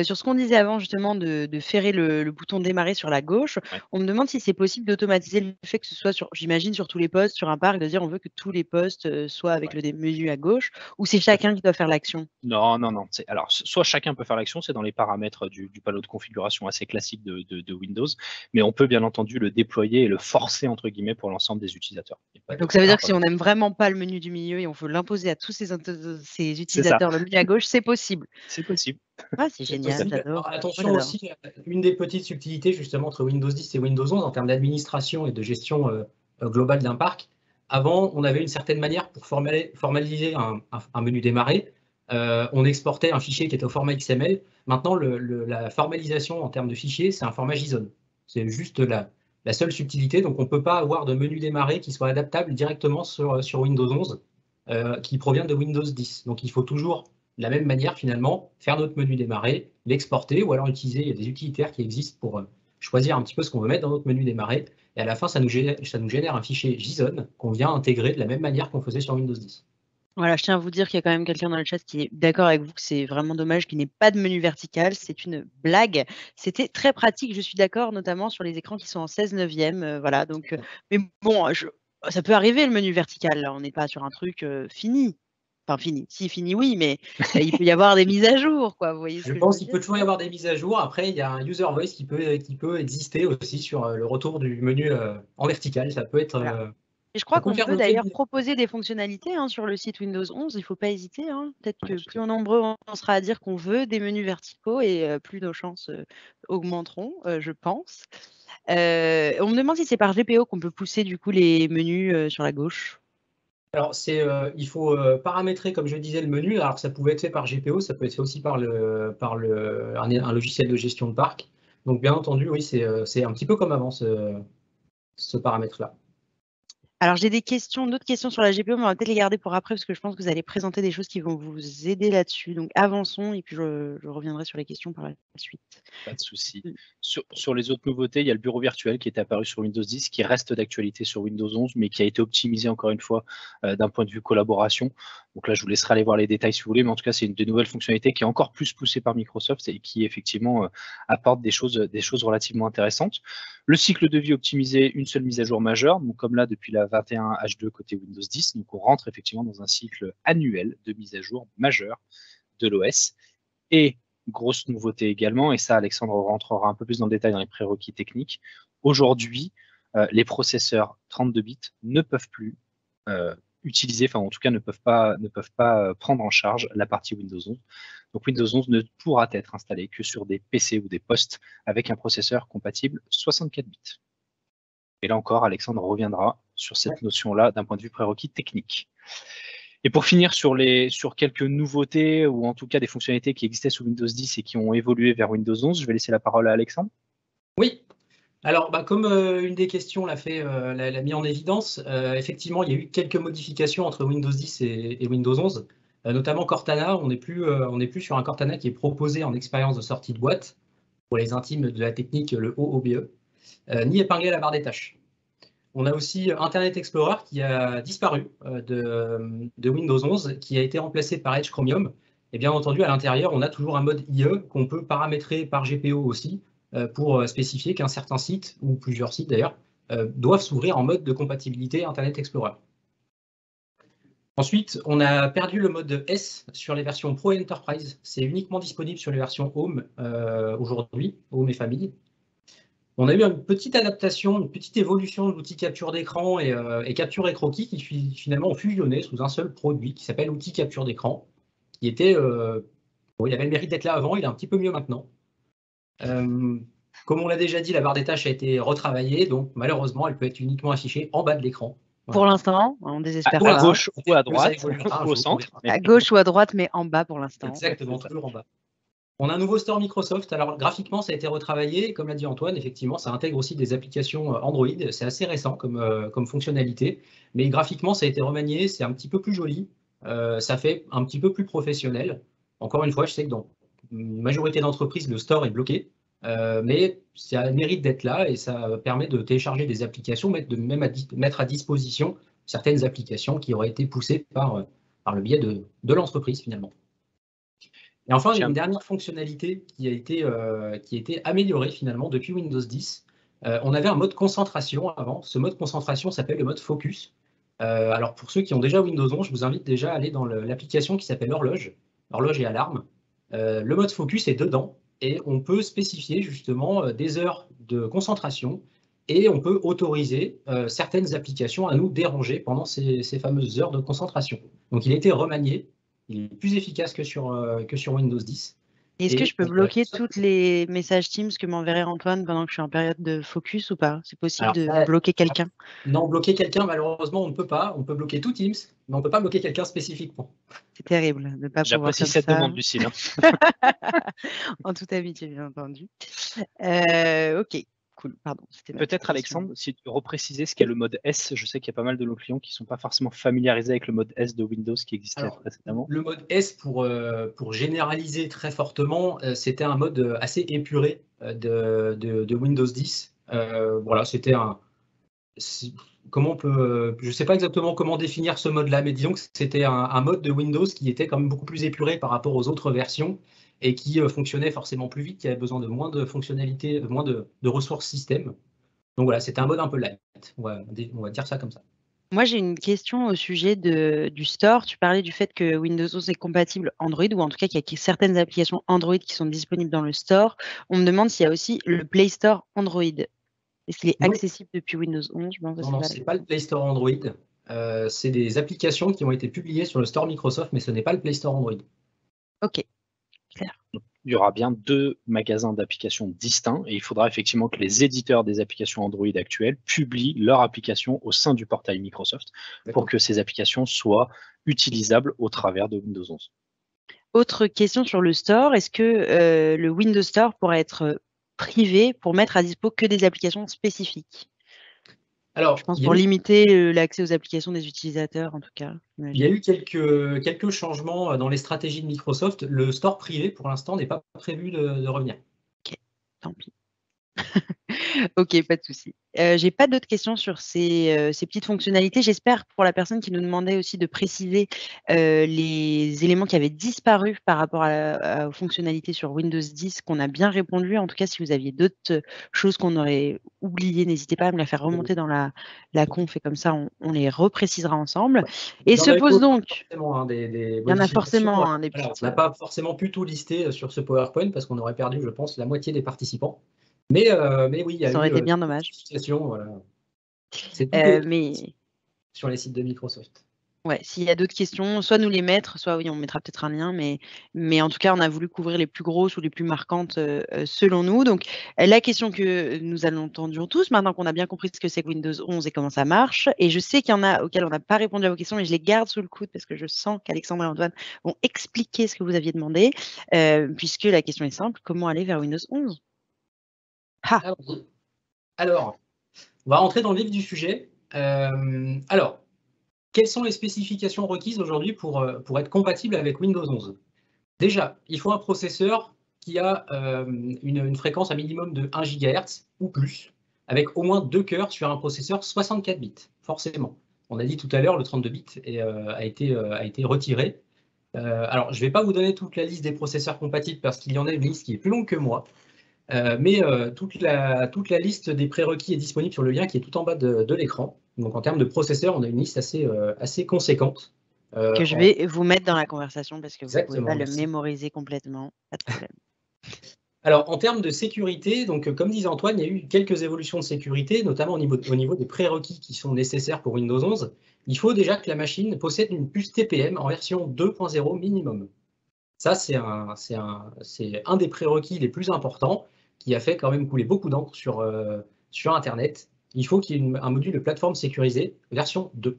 Sur ce qu'on disait avant justement de ferrer le bouton démarrer sur la gauche, ouais. on me demande si c'est possible d'automatiser le fait que ce soit j'imagine sur tous les postes, sur un parc, de dire on veut que tous les postes, soient avec Ouais. le menu à gauche ou c'est Tout à fait. chacun qui doit faire l'action? Non, non, non. Alors, soit chacun peut faire l'action, c'est dans les paramètres du panneau de configuration assez classique de Windows, mais on peut bien entendu le déployer et le forcer entre guillemets pour l'ensemble des utilisateurs. Donc ça veut dire que si on n'aime vraiment pas le menu du milieu et on veut l'imposer à tous ces C'est ça, utilisateurs, le menu à gauche, c'est possible? c'est possible. Ah, c'est C'est génial, possible. j'adore. Alors, Moi attention j'adore. aussi, une des petites subtilités justement entre Windows 10 et Windows 11 en termes d'administration et de gestion globale d'un parc. Avant, on avait une certaine manière pour formaliser un menu démarrer. On exportait un fichier qui était au format XML. Maintenant, la formalisation en termes de fichier, c'est un format JSON. C'est juste la seule subtilité. Donc, on ne peut pas avoir de menu démarrer qui soit adaptable directement sur Windows 11 qui provient de Windows 10. Donc, il faut toujours de la même manière, finalement, faire notre menu démarrer, l'exporter, ou alors utiliser, il y a des utilitaires qui existent pour choisir un petit peu ce qu'on veut mettre dans notre menu démarrer, et à la fin, ça nous génère un fichier JSON qu'on vient intégrer de la même manière qu'on faisait sur Windows 10. Voilà, je tiens à vous dire qu'il y a quand même quelqu'un dans le chat qui est d'accord avec vous que c'est vraiment dommage qu'il n'y ait pas de menu vertical, c'est une blague. C'était très pratique, je suis d'accord, notamment sur les écrans qui sont en 16/9, voilà donc mais bon, ça peut arriver le menu vertical là, on n'est pas sur un truc, fini. Enfin fini, si fini oui, mais il peut y avoir des mises à jour quoi, vous voyez ce Je que je veux pense qu'il dire? peut toujours y avoir des mises à jour. Après, il y a un user voice qui peut exister aussi sur le retour du menu en vertical. Ça peut être. Voilà. Et je Ça crois peut qu'on faire peut l'objet d'ailleurs d'une. proposer des fonctionnalités, hein, sur le site Windows 11, il ne faut pas hésiter, hein. Peut-être Ouais, que tout plus à on est fait. nombreux on sera à dire qu'on veut des menus verticaux et plus nos chances, augmenteront, je pense. On me demande si c'est par GPO qu'on peut pousser du coup les menus, sur la gauche? Alors, il faut paramétrer, comme je disais, le menu. Alors, ça pouvait être fait par GPO, ça peut être fait aussi par un logiciel de gestion de parc. Donc, bien entendu, oui, c'est un petit peu comme avant, ce paramètre-là. Alors j'ai d'autres questions sur la GPO, mais on va peut-être les garder pour après parce que je pense que vous allez présenter des choses qui vont vous aider là-dessus. Donc avançons et puis je reviendrai sur les questions par la suite. Pas de souci. Mmh. Sur les autres nouveautés, il y a le bureau virtuel qui est apparu sur Windows 10, qui reste d'actualité sur Windows 11, mais qui a été optimisé encore une fois d'un point de vue collaboration. Donc là, je vous laisserai aller voir les détails si vous voulez, mais en tout cas, c'est une des nouvelles fonctionnalités qui est encore plus poussée par Microsoft et qui effectivement apporte des choses relativement intéressantes. Le cycle de vie optimisé, une seule mise à jour majeure, donc comme là depuis la 21H2 côté Windows 10, donc on rentre effectivement dans un cycle annuel de mise à jour majeure de l'OS. Et grosse nouveauté également, et ça Alexandre rentrera un peu plus dans le détail dans les prérequis techniques, aujourd'hui les processeurs 32 bits ne peuvent plus utiliser, enfin en tout cas ne peuvent pas prendre en charge la partie Windows 11. Donc Windows 11 ne pourra être installé que sur des PC ou des postes avec un processeur compatible 64 bits. Et là encore, Alexandre reviendra sur cette notion-là d'un point de vue prérequis technique. Et pour finir sur quelques nouveautés, ou en tout cas des fonctionnalités qui existaient sous Windows 10 et qui ont évolué vers Windows 11, je vais laisser la parole à Alexandre. Oui. Alors, comme une des questions l'a mis en évidence, effectivement, il y a eu quelques modifications entre Windows 10 et Windows 11, notamment Cortana. On n'est plus sur un Cortana qui est proposé en expérience de sortie de boîte, pour les intimes de la technique, le OOBE, ni épinglé à la barre des tâches. On a aussi Internet Explorer qui a disparu de Windows 11, qui a été remplacé par Edge Chromium. Et bien entendu, à l'intérieur, on a toujours un mode IE qu'on peut paramétrer par GPO aussi, pour spécifier qu'un certain site, ou plusieurs sites d'ailleurs, doivent s'ouvrir en mode de compatibilité Internet Explorer. Ensuite, on a perdu le mode S sur les versions Pro et Enterprise. C'est uniquement disponible sur les versions Home aujourd'hui, Home et Famille. On a eu une petite adaptation, une petite évolution de l'outil capture d'écran et capture et croquis qui finalement ont fusionné sous un seul produit qui s'appelle outil capture d'écran, qui était, il avait le mérite d'être là avant, il est un petit peu mieux maintenant. Comme on l'a déjà dit, la barre des tâches a été retravaillée, donc malheureusement, elle peut être uniquement affichée en bas de l'écran. Pour l'instant, on désespère À pas. gauche ou à Ça droite, évoluera un ou au jour, centre. À gauche ou à droite, mais en bas pour l'instant. Exactement, toujours en bas. On a un nouveau store Microsoft. Alors, graphiquement, ça a été retravaillé. Comme l'a dit Antoine, effectivement, ça intègre aussi des applications Android. C'est assez récent comme fonctionnalité. Mais graphiquement, ça a été remanié. C'est un petit peu plus joli. Ça fait un petit peu plus professionnel. Encore une fois, je sais que dans une majorité d'entreprises, le store est bloqué. Mais ça mérite d'être là et ça permet de télécharger des applications, mettre à disposition certaines applications qui auraient été poussées par par le biais de l'entreprise finalement. Et enfin, il y a une dernière fonctionnalité qui a été améliorée finalement depuis Windows 10. On avait un mode concentration avant. Ce mode concentration s'appelle le mode focus. Alors pour ceux qui ont déjà Windows 11, je vous invite déjà à aller dans l'application qui s'appelle Horloge et alarme. Le mode focus est dedans et on peut spécifier justement des heures de concentration et on peut autoriser certaines applications à nous déranger pendant ces fameuses heures de concentration. Donc il a été remanié, il est plus efficace que sur Windows 10. Est-ce que je peux bloquer tous les messages Teams que m'enverrait Antoine pendant que je suis en période de focus ou pas? C'est possible de bloquer quelqu'un? Non, bloquer quelqu'un, malheureusement, on ne peut pas. On peut bloquer tout Teams, mais on ne peut pas bloquer quelqu'un spécifiquement. C'est terrible de ne pas pouvoir J'apprécie cette demande, Lucille. En toute amitié, bien entendu. Ok, cool, pardon. Peut-être, Alexandre, si tu reprécisais ce qu'est le mode S. Je sais qu'il y a pas mal de nos clients qui ne sont pas forcément familiarisés avec le mode S de Windows qui existait précédemment. Le mode S, pour généraliser très fortement, c'était un mode assez épuré de Windows 10. Voilà, c'était comment on peut, je ne sais pas exactement comment définir ce mode-là, mais disons que c'était un mode de Windows qui était quand même beaucoup plus épuré par rapport aux autres versions et qui fonctionnait forcément plus vite, qui avait besoin de moins de fonctionnalités, moins de ressources système. Donc voilà, c'était un mode un peu light, on va dire ça comme ça. Moi, j'ai une question au sujet du store. Tu parlais du fait que Windows 11 est compatible Android, ou en tout cas qu'il y a certaines applications Android qui sont disponibles dans le store. On me demande s'il y a aussi le Play Store Android. Est-ce qu'il est accessible depuis Windows 11? Non, ce n'est pas le Play Store Android. C'est des applications qui ont été publiées sur le store Microsoft, mais ce n'est pas le Play Store Android. Ok, clair. Il y aura bien 2 magasins d'applications distincts et il faudra effectivement que les éditeurs des applications Android actuelles publient leurs applications au sein du portail Microsoft pour que ces applications soient utilisables au travers de Windows 11. Autre question sur le store, est-ce que le Windows Store pourrait être privé pour mettre à dispo que des applications spécifiques? Alors, je pense pour limiter l'accès aux applications des utilisateurs, en tout cas. Il y a eu quelques changements dans les stratégies de Microsoft. Le store privé, pour l'instant, n'est pas prévu de revenir. Ok, tant pis. Ok, pas de souci. J'ai pas d'autres questions sur ces petites fonctionnalités. J'espère pour la personne qui nous demandait aussi de préciser les éléments qui avaient disparu par rapport aux fonctionnalités sur Windows 10 qu'on a bien répondu. En tout cas, si vous aviez d'autres choses qu'on aurait oubliées, n'hésitez pas à me la faire remonter dans la conf et comme ça, on les reprécisera ensemble. Et se pose donc... Il y en a forcément des petites... On n'a pas forcément pu tout lister sur ce PowerPoint parce qu'on aurait perdu, je pense, la moitié des participants. Mais oui, il y a ça aurait été bien dommage. Voilà. C'est sur les sites de Microsoft. Ouais, s'il y a d'autres questions, soit nous les mettre, soit oui, on mettra peut-être un lien, mais en tout cas, on a voulu couvrir les plus grosses ou les plus marquantes selon nous. Donc, la question que nous entendions tous, maintenant qu'on a bien compris ce que c'est que Windows 11 et comment ça marche, et je sais qu'il y en a auxquels on n'a pas répondu à vos questions, mais je les garde sous le coude parce que je sens qu'Alexandre et Antoine vont expliquer ce que vous aviez demandé, puisque la question est simple, comment aller vers Windows 11 ? Alors, on va rentrer dans le vif du sujet. Alors, quelles sont les spécifications requises aujourd'hui pour être compatible avec Windows 11? Déjà, il faut un processeur qui a une fréquence à minimum de 1 GHz ou plus, avec au moins 2 cœurs sur un processeur 64 bits, forcément. On a dit tout à l'heure, le 32 bits a été retiré. Alors, je ne vais pas vous donner toute la liste des processeurs compatibles parce qu'il y en a une liste qui est plus longue que moi. Mais toute la liste des prérequis est disponible sur le lien qui est tout en bas de l'écran. Donc en termes de processeurs, on a une liste assez conséquente. Que je vais vous mettre dans la conversation parce que vous ne pouvez pas le merci. mémoriser complètement, pas de problème. Alors en termes de sécurité, donc comme disait Antoine, il y a eu quelques évolutions de sécurité, notamment au niveau des prérequis qui sont nécessaires pour Windows 11. Il faut déjà que la machine possède une puce TPM en version 2.0 minimum. Ça, c'est un des prérequis les plus importants qui a fait quand même couler beaucoup d'encre sur Internet. Il faut qu'il y ait un module de plateforme sécurisé, version 2.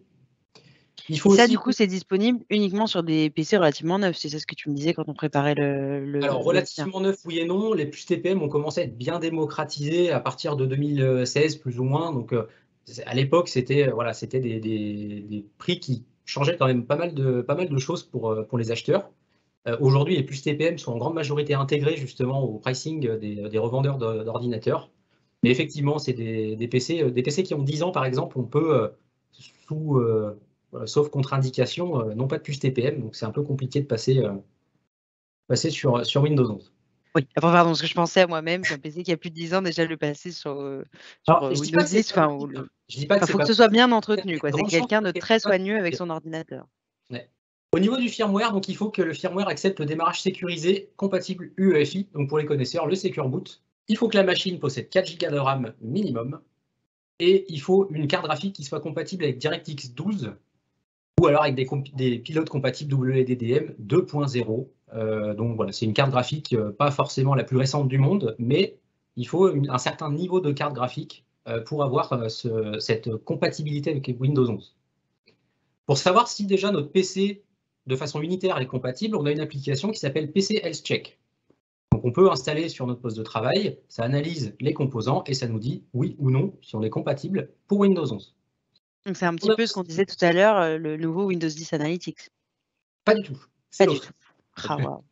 Du coup, c'est disponible uniquement sur des PC relativement neufs, c'est ça ce que tu me disais quand on préparait le... Alors, relativement neuf, oui et non. Les puces TPM ont commencé à être bien démocratisées à partir de 2016, plus ou moins. Donc, à l'époque, c'était des prix qui changeaient quand même pas mal de choses pour les acheteurs. Aujourd'hui, les puces TPM sont en grande majorité intégrées justement au pricing des revendeurs d'ordinateurs. Mais effectivement, c'est des PC qui ont 10 ans, par exemple, on peut, sauf contre-indication, non pas de puce TPM, donc c'est un peu compliqué de passer sur Windows 11. Oui, pardon, parce que je pensais à moi-même qu'un PC qui a plus de 10 ans, déjà le passer sur Alors, je dis pas Windows que c'est 10, pas enfin, possible. Je dis pas que c'est faut que pas ce soit bien possible. entretenu, quoi. C'est Grande chance quelqu'un de que ce très soit pas soigneux avec possible. son ordinateur. Ouais. Au niveau du firmware, donc il faut que le firmware accepte le démarrage sécurisé compatible UEFI. Donc pour les connaisseurs, le Secure Boot. Il faut que la machine possède 4 Go de RAM minimum. Et il faut une carte graphique qui soit compatible avec DirectX 12 ou alors avec des pilotes compatibles WLDDM 2.0. Donc voilà, c'est une carte graphique pas forcément la plus récente du monde, mais il faut un certain niveau de carte graphique pour avoir cette compatibilité avec Windows 11. Pour savoir si déjà notre PC de façon unitaire est compatible, on a une application qui s'appelle PC Health Check. Donc on peut installer sur notre poste de travail, ça analyse les composants et ça nous dit oui ou non si on est compatible pour Windows 11. Donc c'est un petit peu ce qu'on disait tout à l'heure, le nouveau Windows 10 Analytics. Pas du tout. Pas du tout. Ah, wow.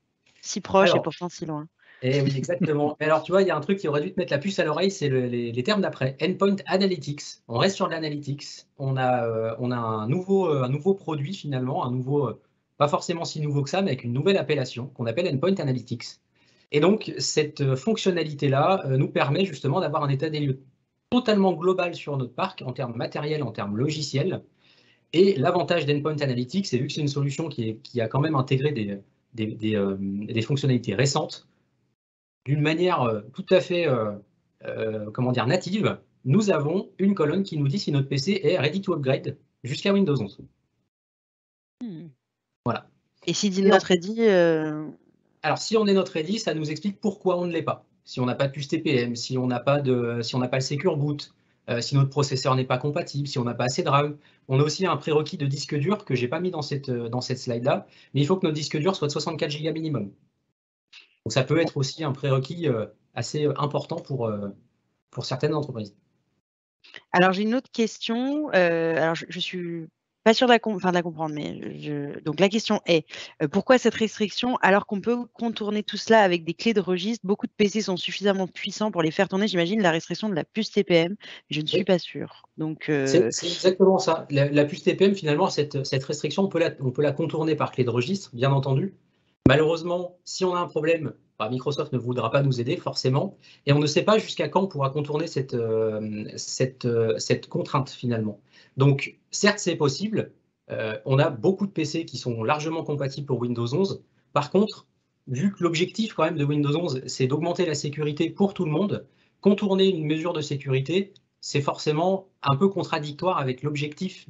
Si proche et pourtant si loin. Eh oui, exactement. Mais alors, tu vois, il y a un truc qui aurait dû te mettre la puce à l'oreille, c'est les termes d'après. Endpoint Analytics. On reste sur l'analytics. On a un nouveau produit finalement, pas forcément si nouveau que ça, mais avec une nouvelle appellation qu'on appelle Endpoint Analytics. Et donc, cette fonctionnalité-là nous permet justement d'avoir un état des lieux totalement global sur notre parc en termes matériels, en termes logiciels. Et l'avantage d'Endpoint Analytics, c'est vu que c'est une solution qui a quand même intégré des fonctionnalités récentes, d'une manière tout à fait native, nous avons une colonne qui nous dit si notre PC est ready to upgrade jusqu'à Windows 11. Voilà. Et si dit not ready Alors, si on est not ready, ça nous explique pourquoi on ne l'est pas. Si on n'a pas de puce TPM, si on n'a pas le Secure Boot, si notre processeur n'est pas compatible, si on n'a pas assez de RAM. On a aussi un prérequis de disque dur que je n'ai pas mis dans cette slide-là, mais il faut que notre disque dur soit de 64 Go minimum. Donc ça peut être aussi un prérequis assez important pour certaines entreprises. Alors j'ai une autre question. Alors je suis pas sûre de la comprendre, mais donc la question est pourquoi cette restriction alors qu'on peut contourner tout cela avec des clés de registre? Beaucoup de PC sont suffisamment puissants pour les faire tourner. J'imagine la restriction de la puce TPM. Je ne suis pas sûre. Donc c'est exactement ça. La puce TPM, finalement, cette restriction, on peut la contourner par clé de registre, bien entendu. Malheureusement, si on a un problème, Microsoft ne voudra pas nous aider forcément, et on ne sait pas jusqu'à quand on pourra contourner cette contrainte finalement. Donc, certes, c'est possible. On a beaucoup de PC qui sont largement compatibles pour Windows 11. Par contre, vu que l'objectif quand même de Windows 11, c'est d'augmenter la sécurité pour tout le monde, contourner une mesure de sécurité, c'est forcément un peu contradictoire avec l'objectif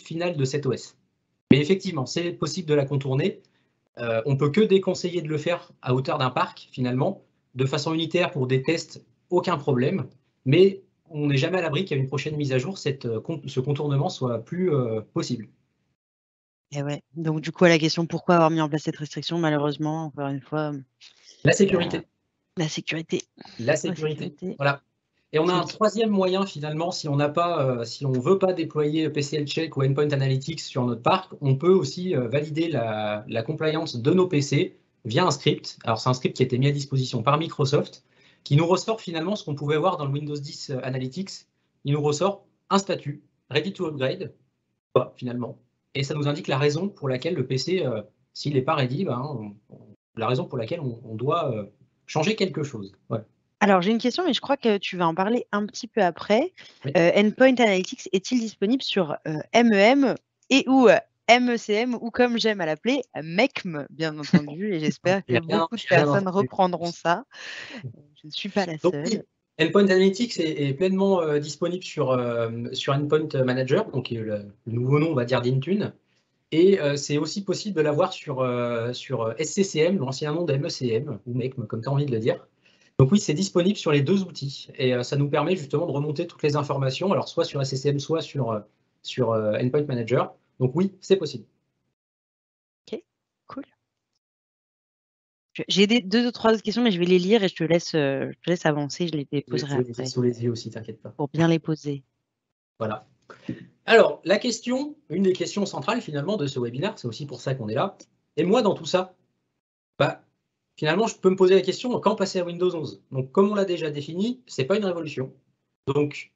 final de cet OS. Mais effectivement, c'est possible de la contourner. On ne peut que déconseiller de le faire à hauteur d'un parc, finalement, de façon unitaire pour des tests, aucun problème. Mais on n'est jamais à l'abri qu'à une prochaine mise à jour, ce contournement soit plus possible. Et ouais. Donc du coup, à la question pourquoi avoir mis en place cette restriction, malheureusement, encore une fois. La sécurité. La sécurité. La sécurité. Voilà. Et on a un troisième moyen finalement, si on ne veut pas déployer PC Health Check ou Endpoint Analytics sur notre parc, on peut aussi valider la compliance de nos PC via un script. Alors c'est un script qui a été mis à disposition par Microsoft, qui nous ressort finalement ce qu'on pouvait voir dans le Windows 10 Analytics. Il nous ressort un statut, ready to upgrade, finalement. Et ça nous indique la raison pour laquelle le PC, s'il n'est pas ready, la raison pour laquelle on doit changer quelque chose. Ouais. Alors, j'ai une question, mais je crois que tu vas en parler un petit peu après. Oui. Endpoint Analytics est-il disponible sur MEM et ou MECM ou comme j'aime à l'appeler, MECM, bien entendu, et j'espère que beaucoup de personnes reprendront ça. Je ne suis pas la seule. Donc, Endpoint Analytics est pleinement disponible sur Endpoint Manager, donc le nouveau nom, on va dire, d'Intune. Et c'est aussi possible de l'avoir sur SCCM, l'ancien nom de MECM, ou MECM, comme tu as envie de le dire. Donc oui, c'est disponible sur les deux outils et ça nous permet justement de remonter toutes les informations, alors soit sur SCCM, soit sur Endpoint Manager. Donc oui, c'est possible. Ok, cool. J'ai deux ou trois autres questions, mais je vais les lire et je te laisse avancer. Je les poserai après. Je les ai sous les yeux aussi, t'inquiète pas. Pour bien les poser. Voilà. Alors, une des questions centrales finalement de ce webinaire, c'est aussi pour ça qu'on est là. Et moi, dans tout ça, finalement, je peux me poser la question, quand passer à Windows 11 ? Donc, comme on l'a déjà défini, ce n'est pas une révolution. Donc,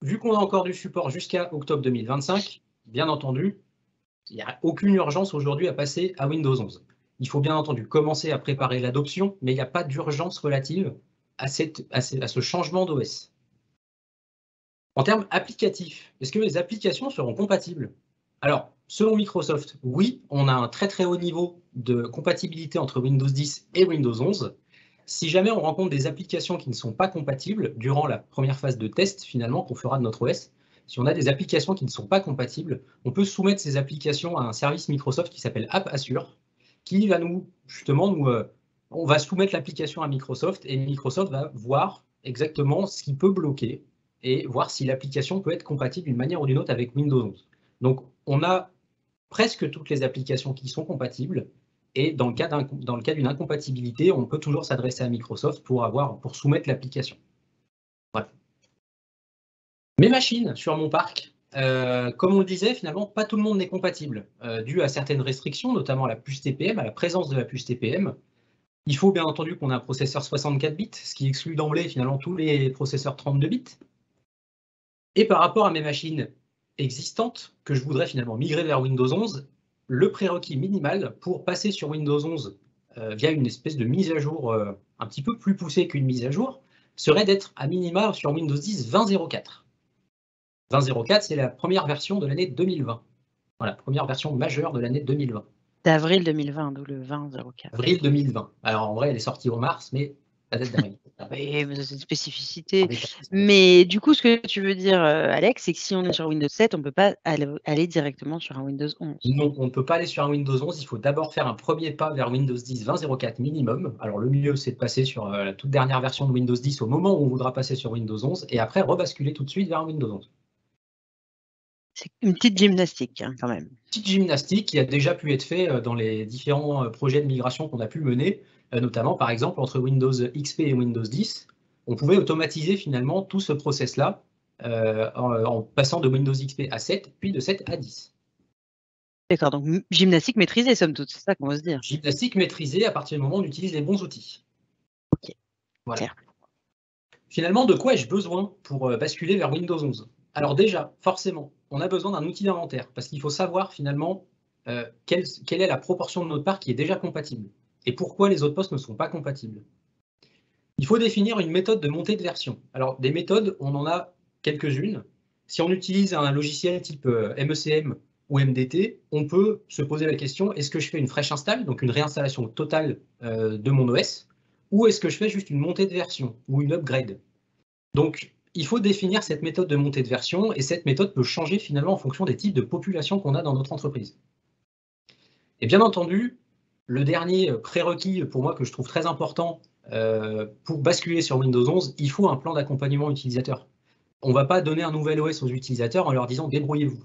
vu qu'on a encore du support jusqu'à octobre 2025, bien entendu, il n'y a aucune urgence aujourd'hui à passer à Windows 11. Il faut bien entendu commencer à préparer l'adoption, mais il n'y a pas d'urgence relative à ce changement d'OS. En termes applicatifs, est-ce que les applications seront compatibles? Alors, selon Microsoft, oui, on a un très très haut niveau de compatibilité entre Windows 10 et Windows 11. Si jamais on rencontre des applications qui ne sont pas compatibles durant la première phase de test finalement qu'on fera de notre OS, si on a des applications qui ne sont pas compatibles, on peut soumettre ces applications à un service Microsoft qui s'appelle App Assure, qui va on va soumettre l'application à Microsoft et Microsoft va voir exactement ce qui peut bloquer et voir si l'application peut être compatible d'une manière ou d'une autre avec Windows 11. Donc, on a presque toutes les applications qui sont compatibles et dans le cas d'une incompatibilité, on peut toujours s'adresser à Microsoft pour soumettre l'application. Voilà. Mes machines sur mon parc, comme on le disait, finalement, pas tout le monde n'est compatible, dû à certaines restrictions, notamment à la puce TPM, à la présence de la puce TPM. Il faut bien entendu qu'on ait un processeur 64 bits, ce qui exclut d'emblée finalement tous les processeurs 32 bits. Et par rapport à mes machines existantes, que je voudrais finalement migrer vers Windows 11, le prérequis minimal pour passer sur Windows 11 via une espèce de mise à jour un petit peu plus poussée qu'une mise à jour, serait d'être à minima sur Windows 10 20.04. 20.04, c'est la première version de l'année 2020. Voilà, première version majeure de l'année 2020. D'avril 2020, d'où le 20.04. Avril 2020. Alors en vrai, elle est sortie en mars, mais la date d'avril. Oui, mais c'est une spécificité. Mais du coup, ce que tu veux dire, Alex, c'est que si on est sur Windows 7, on ne peut pas aller directement sur un Windows 11. Non, on ne peut pas aller sur un Windows 11. Il faut d'abord faire un premier pas vers Windows 10 20.04 minimum. Alors le mieux, c'est de passer sur la toute dernière version de Windows 10 au moment où on voudra passer sur Windows 11 et après rebasculer tout de suite vers Windows 11. C'est une petite gymnastique, hein, quand même. Petite gymnastique qui a déjà pu être fait dans les différents projets de migration qu'on a pu mener, notamment par exemple entre Windows XP et Windows 10. On pouvait automatiser finalement tout ce process-là en passant de Windows XP à 7, puis de 7 à 10. D'accord, donc gymnastique maîtrisée, somme toute, c'est ça qu'on veut se dire. Gymnastique maîtrisée à partir du moment où on utilise les bons outils. Ok, voilà. Clair. Finalement, de quoi ai-je besoin pour basculer vers Windows 11? Alors déjà, forcément, on a besoin d'un outil d'inventaire, parce qu'il faut savoir finalement quelle est la proportion de notre parc qui est déjà compatible, et pourquoi les autres postes ne sont pas compatibles. Il faut définir une méthode de montée de version. Alors des méthodes, on en a quelques-unes. Si on utilise un logiciel type MECM ou MDT, on peut se poser la question, est-ce que je fais une fresh install, donc une réinstallation totale de mon OS, ou est-ce que je fais juste une montée de version ou une upgrade? Donc, il faut définir cette méthode de montée de version et cette méthode peut changer finalement en fonction des types de population qu'on a dans notre entreprise. Et bien entendu, le dernier prérequis pour moi que je trouve très important pour basculer sur Windows 11, il faut un plan d'accompagnement utilisateur. On ne va pas donner un nouvel OS aux utilisateurs en leur disant débrouillez-vous.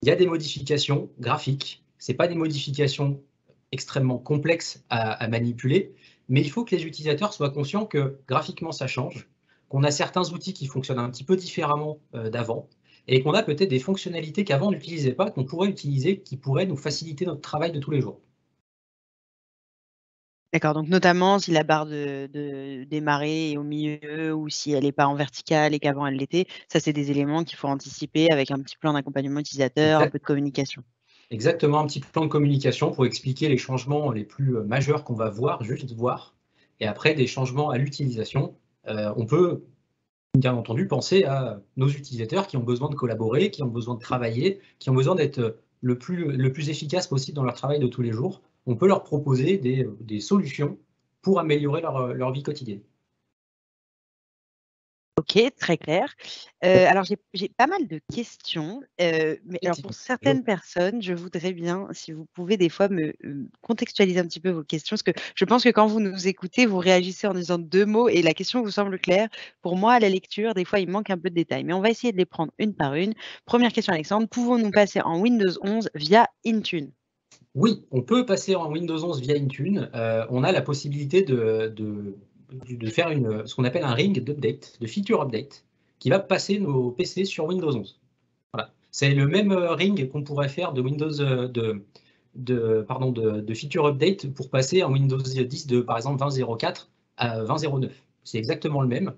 Il y a des modifications graphiques, ce n'est pas des modifications extrêmement complexes à manipuler, mais il faut que les utilisateurs soient conscients que graphiquement ça change, qu'on a certains outils qui fonctionnent un petit peu différemment d'avant, et qu'on a peut-être des fonctionnalités qu'avant on n'utilisait pas, qu'on pourrait utiliser, qui pourraient nous faciliter notre travail de tous les jours. D'accord, donc notamment si la barre de démarrer est au milieu ou si elle n'est pas en verticale et qu'avant elle l'était, ça c'est des éléments qu'il faut anticiper avec un petit plan d'accompagnement utilisateur, un peu de communication. Exactement, un petit plan de communication pour expliquer les changements les plus majeurs qu'on va juste voir, et après des changements à l'utilisation. On peut bien entendu penser à nos utilisateurs qui ont besoin de collaborer, qui ont besoin de travailler, qui ont besoin d'être le plus efficace possible dans leur travail de tous les jours. On peut leur proposer des solutions pour améliorer leur vie quotidienne. Ok, très clair. Alors j'ai pas mal de questions, mais alors pour certaines personnes, je voudrais bien, si vous pouvez des fois me contextualiser un petit peu vos questions, parce que je pense que quand vous nous écoutez, vous réagissez en disant 2 mots et la question vous semble claire. Pour moi, à la lecture, des fois, il manque un peu de détails, mais on va essayer de les prendre une par une. Première question, Alexandre, pouvons-nous passer en Windows 11 via Intune? Oui, on peut passer en Windows 11 via Intune. On a la possibilité de faire ce qu'on appelle un ring d'update, de feature update, qui va passer nos PC sur Windows 11. Voilà. C'est le même ring qu'on pourrait faire de Windows de feature update pour passer en Windows 10 de par exemple 20.04 à 20.09. C'est exactement le même.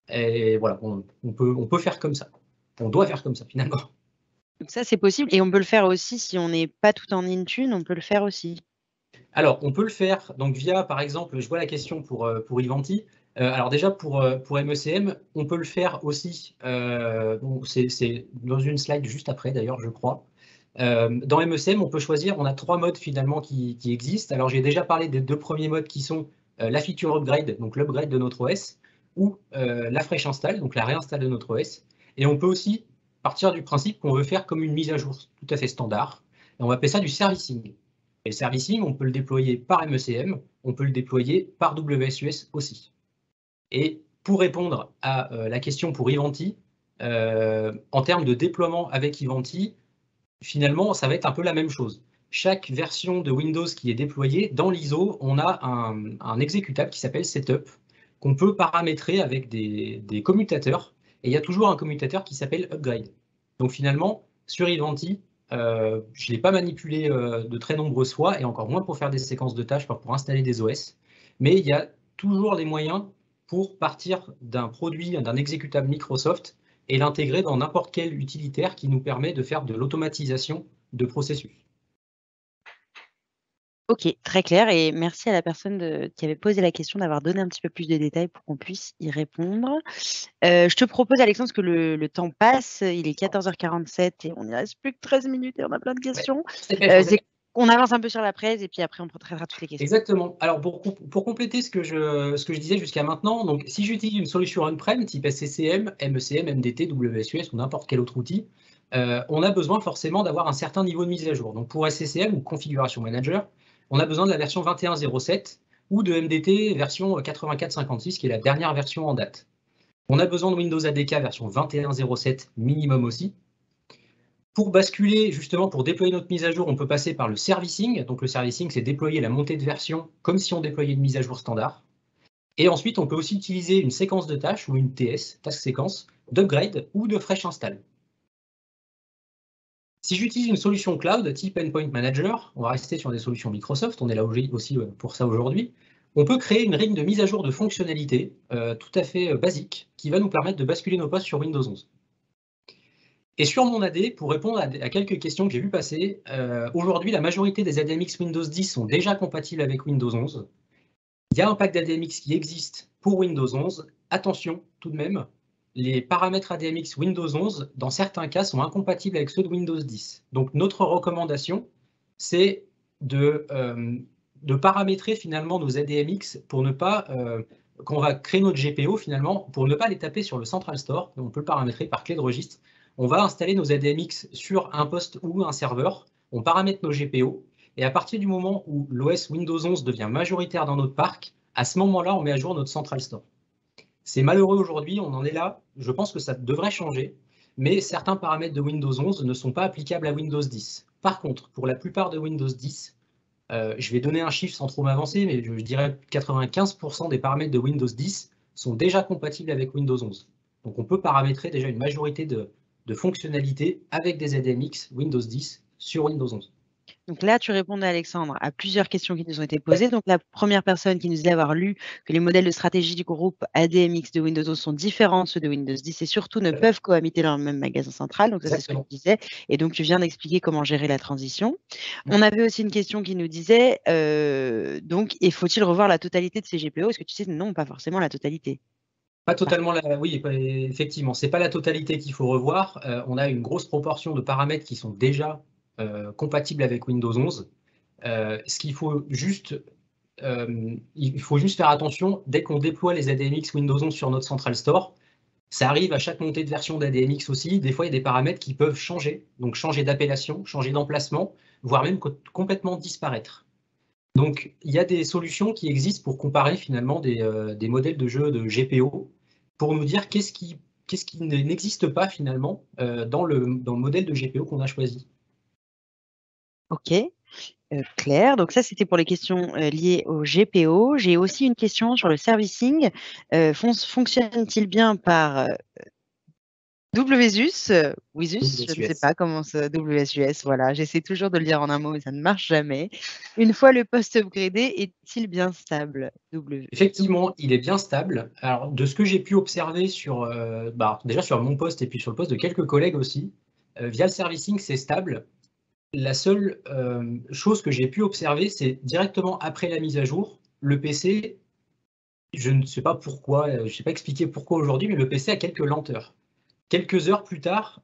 Et voilà, on peut faire comme ça. On doit faire comme ça finalement. Donc ça, c'est possible et on peut le faire aussi si on n'est pas tout en Intune, on peut le faire aussi? Alors, on peut le faire donc via, par exemple, je vois la question pour Ivanti. Alors déjà, pour MECM, on peut le faire aussi. Bon, c'est dans une slide juste après, d'ailleurs, je crois. Dans MECM, on peut choisir, on a 3 modes finalement qui existent. Alors, j'ai déjà parlé des 2 premiers modes qui sont la feature upgrade, donc l'upgrade de notre OS, ou la fresh install, donc la réinstalle de notre OS. Et on peut aussi partir du principe qu'on veut faire comme une mise à jour tout à fait standard. Et on va appeler ça du servicing. Et le servicing, on peut le déployer par MECM, on peut le déployer par WSUS aussi. Et pour répondre à la question pour Ivanti, en termes de déploiement avec Ivanti, finalement, ça va être un peu la même chose. Chaque version de Windows qui est déployée, dans l'ISO, on a un exécutable qui s'appelle setup, qu'on peut paramétrer avec des commutateurs. Et il y a toujours un commutateur qui s'appelle upgrade. Donc finalement, sur Ivanti, je ne l'ai pas manipulé de très nombreuses fois, et encore moins pour faire des séquences de tâches, pour installer des OS. Mais il y a toujours les moyens pour partir d'un produit, d'un exécutable Microsoft, et l'intégrer dans n'importe quel utilitaire qui nous permet de faire de l'automatisation de processus. OK, très clair et merci à la personne qui avait posé la question d'avoir donné un petit peu plus de détails pour qu'on puisse y répondre. Je te propose Alexandre, parce que le temps passe, il est 14h47 et on ne reste plus que 13 minutes et on a plein de questions. C'est qu'on avance un peu sur la presse et puis après on traitera toutes les questions. Exactement. Alors pour compléter ce que je disais jusqu'à maintenant, donc si j'utilise une solution on-prem type SCCM, MECM, MDT, WSUS ou n'importe quel autre outil, on a besoin forcément d'avoir un certain niveau de mise à jour. Donc pour SCCM ou Configuration Manager, on a besoin de la version 21.07 ou de MDT version 84.56 qui est la dernière version en date. On a besoin de Windows ADK version 21.07 minimum aussi. Pour basculer, justement, pour déployer notre mise à jour, on peut passer par le servicing. Donc le servicing, c'est déployer la montée de version comme si on déployait une mise à jour standard. Et ensuite, on peut aussi utiliser une séquence de tâches ou une TS, task séquence, d'upgrade ou de fresh install. Si j'utilise une solution cloud type Endpoint Manager, on va rester sur des solutions Microsoft, on est là aussi pour ça aujourd'hui, on peut créer une règle de mise à jour de fonctionnalités tout à fait basique qui va nous permettre de basculer nos postes sur Windows 11. Et sur mon AD, pour répondre à quelques questions que j'ai vues passer, aujourd'hui, la majorité des ADMX Windows 10 sont déjà compatibles avec Windows 11. Il y a un pack d'ADMX qui existe pour Windows 11. Attention, tout de même, les paramètres ADMX Windows 11, dans certains cas, sont incompatibles avec ceux de Windows 10. Donc, notre recommandation, c'est de paramétrer finalement nos ADMX pour ne pas, quand on va créer notre GPO finalement, pour ne pas les taper sur le Central Store. On peut le paramétrer par clé de registre. On va installer nos ADMX sur un poste ou un serveur, on paramètre nos GPO, et à partir du moment où l'OS Windows 11 devient majoritaire dans notre parc, à ce moment-là, on met à jour notre Central Store. C'est malheureux aujourd'hui, on en est là, je pense que ça devrait changer, mais certains paramètres de Windows 11 ne sont pas applicables à Windows 10. Par contre, pour la plupart de Windows 10, je vais donner un chiffre sans trop m'avancer, mais je dirais 95% des paramètres de Windows 10 sont déjà compatibles avec Windows 11. Donc on peut paramétrer déjà une majorité de fonctionnalités avec des ADMX Windows 10 sur Windows 11. Donc là, tu répondais, Alexandre, à plusieurs questions qui nous ont été posées. Donc la première personne qui nous disait avoir lu que les modèles de stratégie du groupe ADMX de Windows 11 sont différents de ceux de Windows 10 et surtout ne peuvent cohabiter dans le même magasin central. Donc ça, c'est ce que tu disais. Et donc, tu viens d'expliquer comment gérer la transition. On avait aussi une question qui nous disait, donc, et faut-il revoir la totalité de ces GPO? Est-ce que tu sais, non, pas forcément la totalité. Pas totalement, oui, effectivement, c'est pas la totalité qu'il faut revoir. On a une grosse proportion de paramètres qui sont déjà compatibles avec Windows 11. Ce qu'il faut juste, il faut juste faire attention, dès qu'on déploie les ADMX Windows 11 sur notre Central Store, ça arrive à chaque montée de version d'ADMX aussi. Des fois, il y a des paramètres qui peuvent changer, donc changer d'appellation, changer d'emplacement, voire même complètement disparaître. Donc, il y a des solutions qui existent pour comparer finalement des modèles de jeu de GPO pour nous dire qu'est-ce qui n'existe pas finalement dans le modèle de GPO qu'on a choisi. Ok, clair. Donc ça, c'était pour les questions liées au GPO. J'ai aussi une question sur le servicing. Fonctionne-t-il bien par WSUS, WSUS, je ne sais pas comment ça, WSUS, voilà, j'essaie toujours de le dire en un mot, mais ça ne marche jamais. Une fois le poste upgradé, est-il bien stable, Effectivement, il est bien stable. Alors, de ce que j'ai pu observer sur, déjà sur mon poste et puis sur le poste de quelques collègues aussi, Via le servicing, c'est stable. La seule chose que j'ai pu observer, c'est directement après la mise à jour, le PC, je ne sais pas pourquoi, je ne sais pas expliquer pourquoi aujourd'hui, mais le PC a quelques lenteurs. Quelques heures plus tard,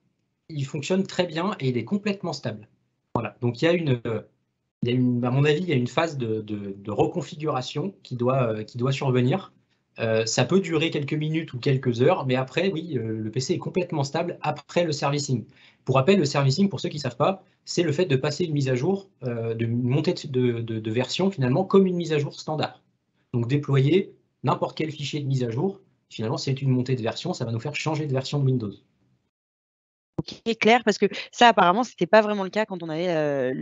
il fonctionne très bien et il est complètement stable. Voilà. Donc il y a à mon avis, il y a une phase de reconfiguration qui doit survenir. Ça peut durer quelques minutes ou quelques heures, mais après, oui, le PC est complètement stable après le servicing. Pour rappel, le servicing, pour ceux qui ne savent pas, c'est le fait de passer une mise à jour, de monter de version finalement comme une mise à jour standard. Donc déployer n'importe quel fichier de mise à jour, finalement c'est une montée de version, ça va nous faire changer de version de Windows. Ok, clair, parce que ça, apparemment, c'était pas vraiment le cas quand on avait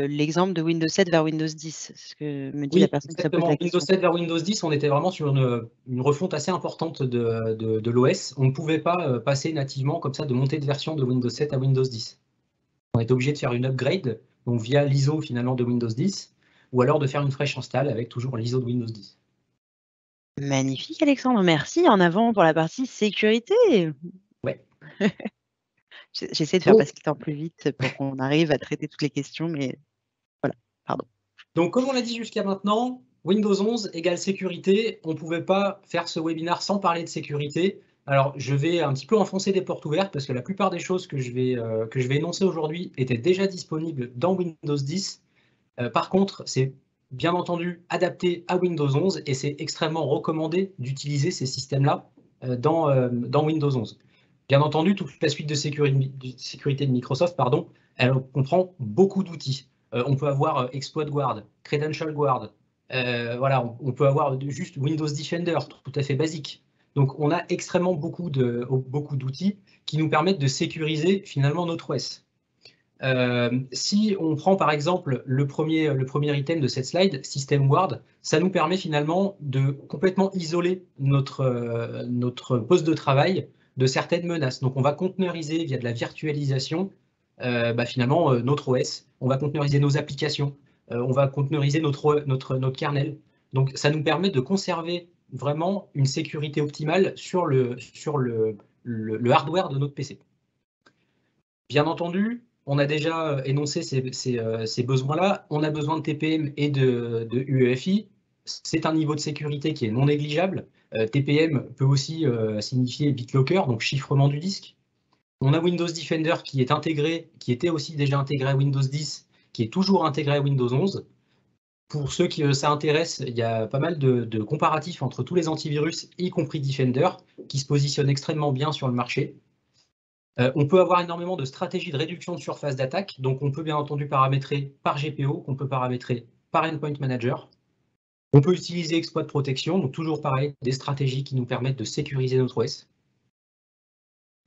l'exemple de Windows 7 vers Windows 10. C'est ce que me dit la Oui, personne qui ça pose exactement. la Windows question. 7 vers Windows 10, on était vraiment sur une refonte assez importante de l'OS. On ne pouvait pas passer nativement comme ça de montée de version de Windows 7 à Windows 10. On était obligé de faire une upgrade, donc via l'ISO finalement de Windows 10, ou alors de faire une fraîche install avec toujours l'ISO de Windows 10. Magnifique, Alexandre, merci. En avant pour la partie sécurité. Ouais. J'essaie de faire passer le temps plus vite pour qu'on arrive à traiter toutes les questions, mais voilà, pardon. Donc, comme on l'a dit jusqu'à maintenant, Windows 11 égale sécurité. On ne pouvait pas faire ce webinaire sans parler de sécurité. Alors, je vais un petit peu enfoncer des portes ouvertes parce que la plupart des choses que je vais énoncer aujourd'hui étaient déjà disponibles dans Windows 10. Par contre, c'est bien entendu adapté à Windows 11 et c'est extrêmement recommandé d'utiliser ces systèmes-là dans Windows 11. Bien entendu, toute la suite de sécurité de Microsoft, elle comprend beaucoup d'outils. On peut avoir Exploit Guard, Credential Guard, voilà, on peut avoir juste Windows Defender, tout à fait basique. Donc on a extrêmement beaucoup d'outils qui nous permettent de sécuriser finalement notre OS. Si on prend par exemple le premier item de cette slide, System Guard, ça nous permet finalement de complètement isoler notre poste de travail de certaines menaces. Donc on va containeriser via de la virtualisation finalement notre OS, on va containeriser nos applications, on va containeriser notre kernel. Donc ça nous permet de conserver vraiment une sécurité optimale sur le hardware de notre PC. Bien entendu, on a déjà énoncé ces besoins-là. On a besoin de TPM et de UEFI. C'est un niveau de sécurité qui est non négligeable. TPM peut aussi signifier BitLocker, donc chiffrement du disque. On a Windows Defender qui est intégré, qui était aussi déjà intégré à Windows 10, qui est toujours intégré à Windows 11. Pour ceux qui ça intéresse, il y a pas mal de comparatifs entre tous les antivirus, y compris Defender, qui se positionnent extrêmement bien sur le marché. On peut avoir énormément de stratégies de réduction de surface d'attaque, donc on peut bien entendu paramétrer par GPO, qu'on peut paramétrer par Endpoint Manager. On peut utiliser exploit de protection, donc toujours pareil, des stratégies qui nous permettent de sécuriser notre OS.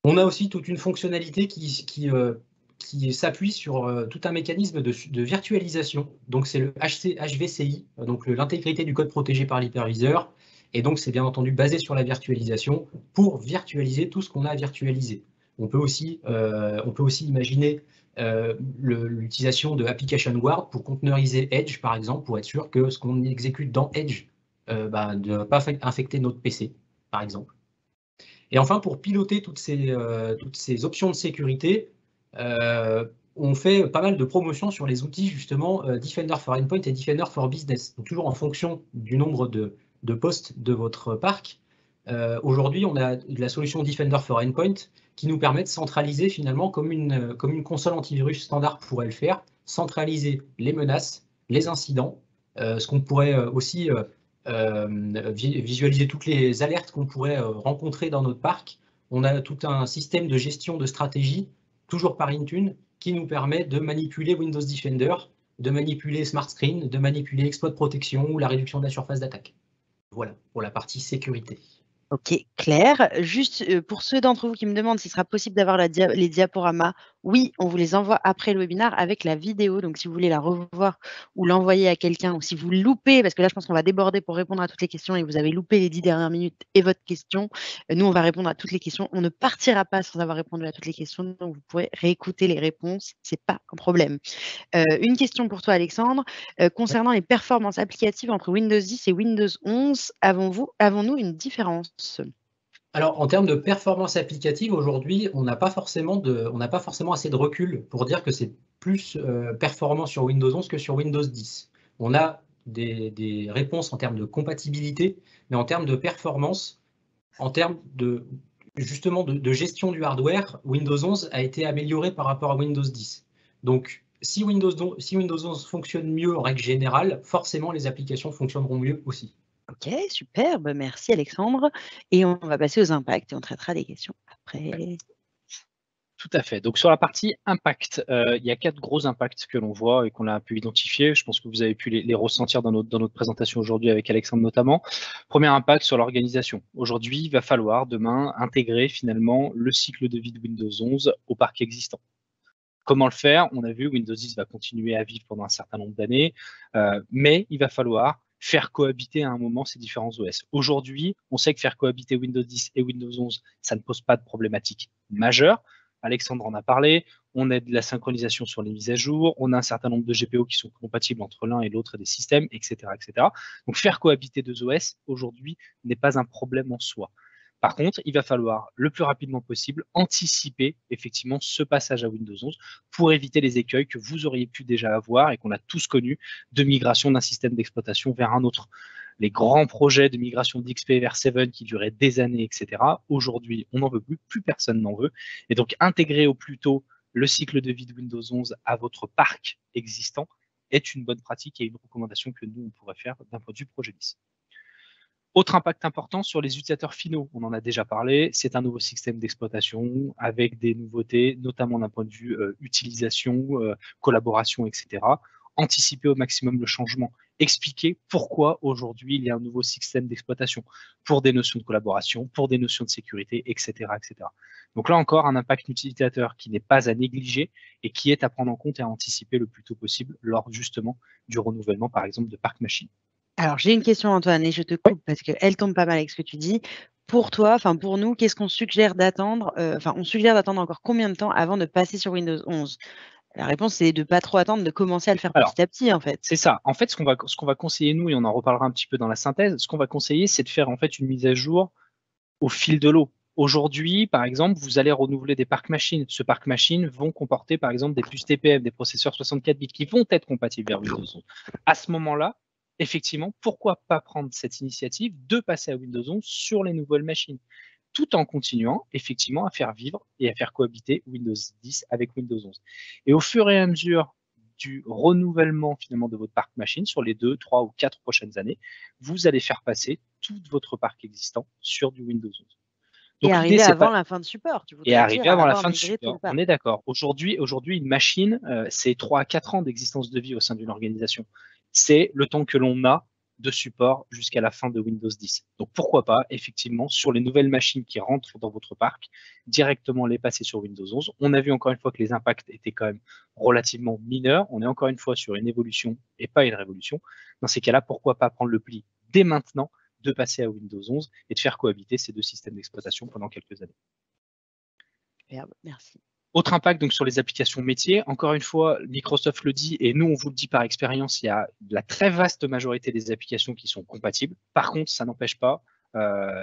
On a aussi toute une fonctionnalité qui s'appuie sur tout un mécanisme de virtualisation. Donc c'est le HVCI, donc l'intégrité du code protégé par l'hyperviseur. Et donc c'est bien entendu basé sur la virtualisation pour virtualiser tout ce qu'on a à virtualiser. On peut aussi imaginer l'utilisation de Application Guard pour containeriser Edge, par exemple, pour être sûr que ce qu'on exécute dans Edge ne va pas infecter notre PC, par exemple. Et enfin, pour piloter toutes ces options de sécurité, on fait pas mal de promotions sur les outils, justement, Defender for Endpoint et Defender for Business. Donc, toujours en fonction du nombre de postes de votre parc. Aujourd'hui, on a la solution Defender for Endpoint qui nous permet de centraliser finalement comme une console antivirus standard pourrait le faire, centraliser les menaces, les incidents, ce qu'on pourrait aussi visualiser toutes les alertes qu'on pourrait rencontrer dans notre parc. On a tout un système de gestion de stratégie, toujours par Intune, qui nous permet de manipuler Windows Defender, de manipuler Smart Screen, de manipuler exploit de protection ou la réduction de la surface d'attaque. Voilà, pour la partie sécurité. Ok, clair. Juste pour ceux d'entre vous qui me demandent s'il sera possible d'avoir les diaporamas, oui, on vous les envoie après le webinaire avec la vidéo. Donc, si vous voulez la revoir ou l'envoyer à quelqu'un, ou si vous loupez, parce que là, je pense qu'on va déborder pour répondre à toutes les questions et vous avez loupé les 10 dernières minutes et votre question, nous, on va répondre à toutes les questions. On ne partira pas sans avoir répondu à toutes les questions, donc vous pourrez réécouter les réponses. C'est pas un problème. Une question pour toi, Alexandre. Concernant les performances applicatives entre Windows 10 et Windows 11, avons-nous une différence? Alors, en termes de performance applicative, aujourd'hui, on n'a pas forcément assez de recul pour dire que c'est plus performant sur Windows 11 que sur Windows 10. On a des réponses en termes de compatibilité, mais en termes de performance, en termes justement de gestion du hardware, Windows 11 a été amélioré par rapport à Windows 10. Donc, si Windows 11 fonctionne mieux en règle générale, forcément les applications fonctionneront mieux aussi. Ok, superbe, merci Alexandre. Et on va passer aux impacts et on traitera des questions après. Tout à fait. Donc sur la partie impact, il y a 4 gros impacts que l'on voit et qu'on a pu identifier. Je pense que vous avez pu les ressentir dans notre présentation aujourd'hui avec Alexandre notamment. Premier impact sur l'organisation. Aujourd'hui, il va falloir demain intégrer finalement le cycle de vie de Windows 11 au parc existant. Comment le faire? On a vu, Windows 10 va continuer à vivre pendant un certain nombre d'années, mais il va falloir faire cohabiter à un moment ces différents OS. Aujourd'hui, on sait que faire cohabiter Windows 10 et Windows 11, ça ne pose pas de problématique majeure. Alexandre en a parlé, on a de la synchronisation sur les mises à jour, on a un certain nombre de GPO qui sont compatibles entre l'un et l'autre des systèmes, etc., etc. Donc faire cohabiter deux OS, aujourd'hui, n'est pas un problème en soi. Par contre, il va falloir le plus rapidement possible anticiper effectivement ce passage à Windows 11 pour éviter les écueils que vous auriez pu déjà avoir et qu'on a tous connus de migration d'un système d'exploitation vers un autre. Les grands projets de migration d'XP vers 7 qui duraient des années, etc. Aujourd'hui, on n'en veut plus personne n'en veut. Et donc, intégrer au plus tôt le cycle de vie de Windows 11 à votre parc existant est une bonne pratique et une recommandation que nous, on pourrait faire d'un point de vue projet 10. Autre impact important sur les utilisateurs finaux, on en a déjà parlé, c'est un nouveau système d'exploitation avec des nouveautés, notamment d'un point de vue utilisation, collaboration, etc. Anticiper au maximum le changement, expliquer pourquoi aujourd'hui il y a un nouveau système d'exploitation pour des notions de collaboration, pour des notions de sécurité, etc., etc. Donc là encore, un impact utilisateur qui n'est pas à négliger et qui est à prendre en compte et à anticiper le plus tôt possible lors justement du renouvellement, par exemple, de parc machine. Alors, j'ai une question, Antoine, et je te coupe parce qu'elle tombe pas mal avec ce que tu dis. Pour toi, enfin pour nous, qu'est-ce qu'on suggère d'attendre? On suggère d'attendre encore combien de temps avant de passer sur Windows 11? La réponse, c'est de ne pas trop attendre, de commencer à le faire petit à petit, en fait. C'est ça. En fait, ce qu'on va conseiller, nous, et on en reparlera un petit peu dans la synthèse, ce qu'on va conseiller, c'est de faire en fait une mise à jour au fil de l'eau. Aujourd'hui, par exemple, vous allez renouveler des parcs machines. Ce parc machines vont comporter, par exemple, des puces TPM, des processeurs 64 bits qui vont être compatibles vers Windows 11. À ce moment-là, effectivement, pourquoi pas prendre cette initiative de passer à Windows 11 sur les nouvelles machines, tout en continuant effectivement à faire vivre et à faire cohabiter Windows 10 avec Windows 11. Et au fur et à mesure du renouvellement finalement de votre parc machine sur les 2, 3 ou 4 prochaines années, vous allez faire passer tout votre parc existant sur du Windows 11. Donc, et arriver avant la fin de support, tu voudrais dire. Et arriver avant la fin de support, on est d'accord. Aujourd'hui, une machine, c'est 3 à 4 ans d'existence de vie au sein d'une organisation. C'est le temps que l'on a de support jusqu'à la fin de Windows 10. Donc pourquoi pas, effectivement, sur les nouvelles machines qui rentrent dans votre parc, directement les passer sur Windows 11. On a vu encore une fois que les impacts étaient quand même relativement mineurs. On est encore une fois sur une évolution et pas une révolution. Dans ces cas-là, pourquoi pas prendre le pli dès maintenant de passer à Windows 11 et de faire cohabiter ces deux systèmes d'exploitation pendant quelques années. Superbe, merci. Autre impact donc sur les applications métiers, encore une fois, Microsoft le dit et nous on vous le dit par expérience, il y a la très vaste majorité des applications qui sont compatibles. Par contre, ça n'empêche pas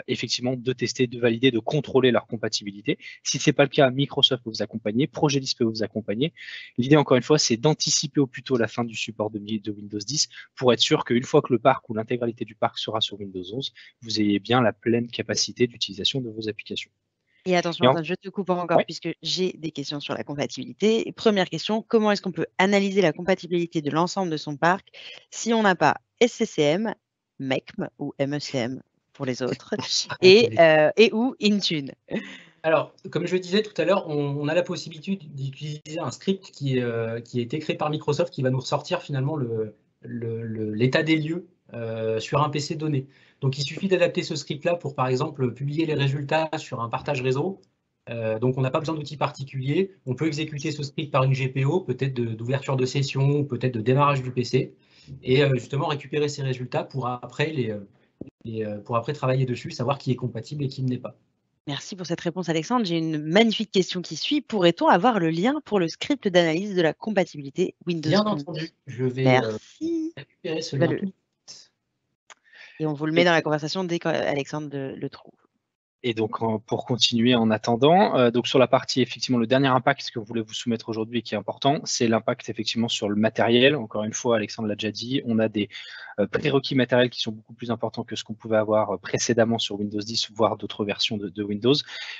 effectivement de tester, de valider, de contrôler leur compatibilité. Si ce n'est pas le cas, Microsoft peut vous accompagner, Projet10 peut vous accompagner. L'idée encore une fois, c'est d'anticiper au plus tôt la fin du support de Windows 10 pour être sûr qu'une fois que le parc ou l'intégralité du parc sera sur Windows 11, vous ayez bien la pleine capacité d'utilisation de vos applications. Et attention, Antoine, je te coupe encore puisque j'ai des questions sur la compatibilité. Première question, comment est-ce qu'on peut analyser la compatibilité de l'ensemble de son parc si on n'a pas SCCM, MECM ou MECM pour les autres et ou Intune? Alors, comme je le disais tout à l'heure, on a la possibilité d'utiliser un script qui a été créé par Microsoft qui va nous ressortir finalement l'état des lieux sur un PC donné. Donc, il suffit d'adapter ce script-là pour, par exemple, publier les résultats sur un partage réseau. Donc, on n'a pas besoin d'outils particuliers. On peut exécuter ce script par une GPO, peut-être d'ouverture de session, peut-être de démarrage du PC, et justement récupérer ces résultats pour après, pour après travailler dessus, savoir qui est compatible et qui ne l'est pas. Merci pour cette réponse, Alexandre. J'ai une magnifique question qui suit. Pourrait-on avoir le lien pour le script d'analyse de la compatibilité Windows 11? Bien entendu, je vais récupérer ce lien tout de suite. Et on vous le met dans la conversation dès qu'Alexandre le trouve. Et donc, pour continuer en attendant, donc sur la partie, effectivement, le dernier impact que vous voulez vous soumettre aujourd'hui et qui est important, c'est l'impact effectivement sur le matériel. Encore une fois, Alexandre l'a déjà dit, on a des prérequis matériels qui sont beaucoup plus importants que ce qu'on pouvait avoir précédemment sur Windows 10, voire d'autres versions de Windows.